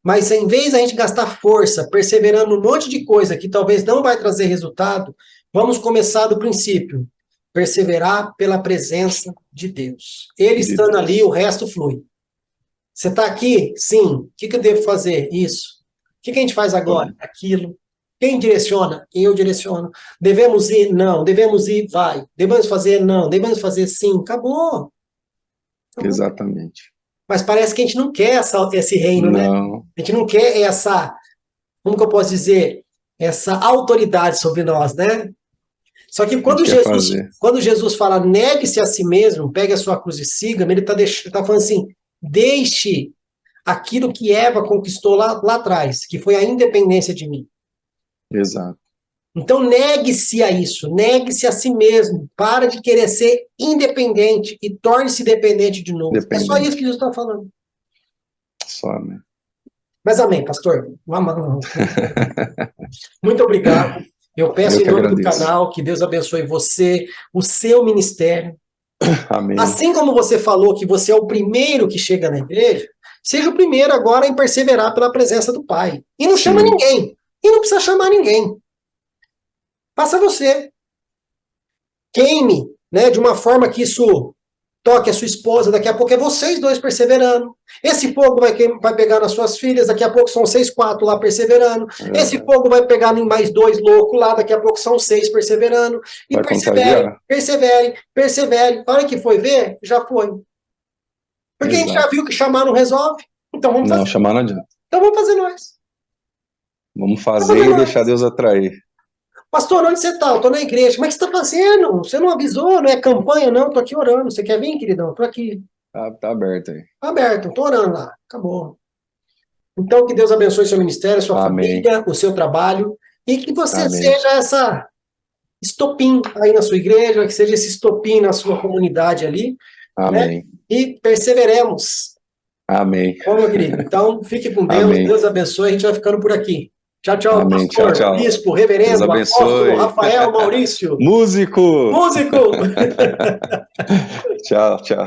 Mas em vez da gente gastar força perseverando num monte de coisa que talvez não vai trazer resultado, vamos começar do princípio. Perseverar pela presença de Deus. Ele estando ali, o resto flui. Você está aqui? Sim. O que eu devo fazer? Isso. O que a gente faz agora? Aquilo. Quem direciona? Eu direciono. Devemos ir? Não. Devemos ir? Vai. Devemos fazer? Não. Devemos fazer? Sim. Acabou. Exatamente. Mas parece que a gente não quer esse reino, né? Não. A gente não quer essa, como que eu posso dizer, essa autoridade sobre nós, né? Só que quando Jesus fala, negue-se a si mesmo, pegue a sua cruz e siga-me, ele tá falando assim, deixe aquilo que Eva conquistou lá atrás, que foi a independência de mim. Exato. Então negue-se a isso, negue-se a si mesmo, para de querer ser independente e torne-se dependente de novo. É só isso que Jesus está falando. Só, né? Mas amém, pastor. Muito obrigado. Eu peço em nome do canal que Deus abençoe você, o seu ministério. Amém. Assim como você falou que você é o primeiro que chega na igreja, seja o primeiro agora em perseverar pela presença do Pai. E não chama ninguém. E não precisa chamar ninguém. Faça você. Queime, né, de uma forma que isso toque a sua esposa, daqui a pouco é vocês dois perseverando. Esse fogo vai pegar nas suas filhas, daqui a pouco são 6, 4 lá perseverando. Esse fogo vai pegar em mais 2 loucos lá, daqui a pouco são 6 perseverando. E perseverem. A hora que foi ver, já foi. Porque a gente já viu que chamar não resolve. Então vamos fazer. Não, chamar não adianta. Então vamos fazer nós. Vamos fazer e deixar Deus atrair. Pastor, onde você está? Eu estou na igreja. Mas o que você está fazendo? Você não avisou, não é campanha, não. Estou aqui orando. Você quer vir, queridão? Estou aqui. Tá aberto aí. Está aberto, estou orando lá. Acabou. Então, que Deus abençoe seu ministério, sua família, o seu trabalho. E que você seja essa estopim aí na sua igreja, que seja esse estopim na sua comunidade ali. Amém. Né? E perseveremos. Amém. Bom, meu querido. Então, fique com Deus. Amém. Deus abençoe. A gente vai ficando por aqui. Tchau, tchau, amém. pastor, tchau. bispo, reverendo, apóstolo, Rafael, Maurício. Músico. Músico. Tchau.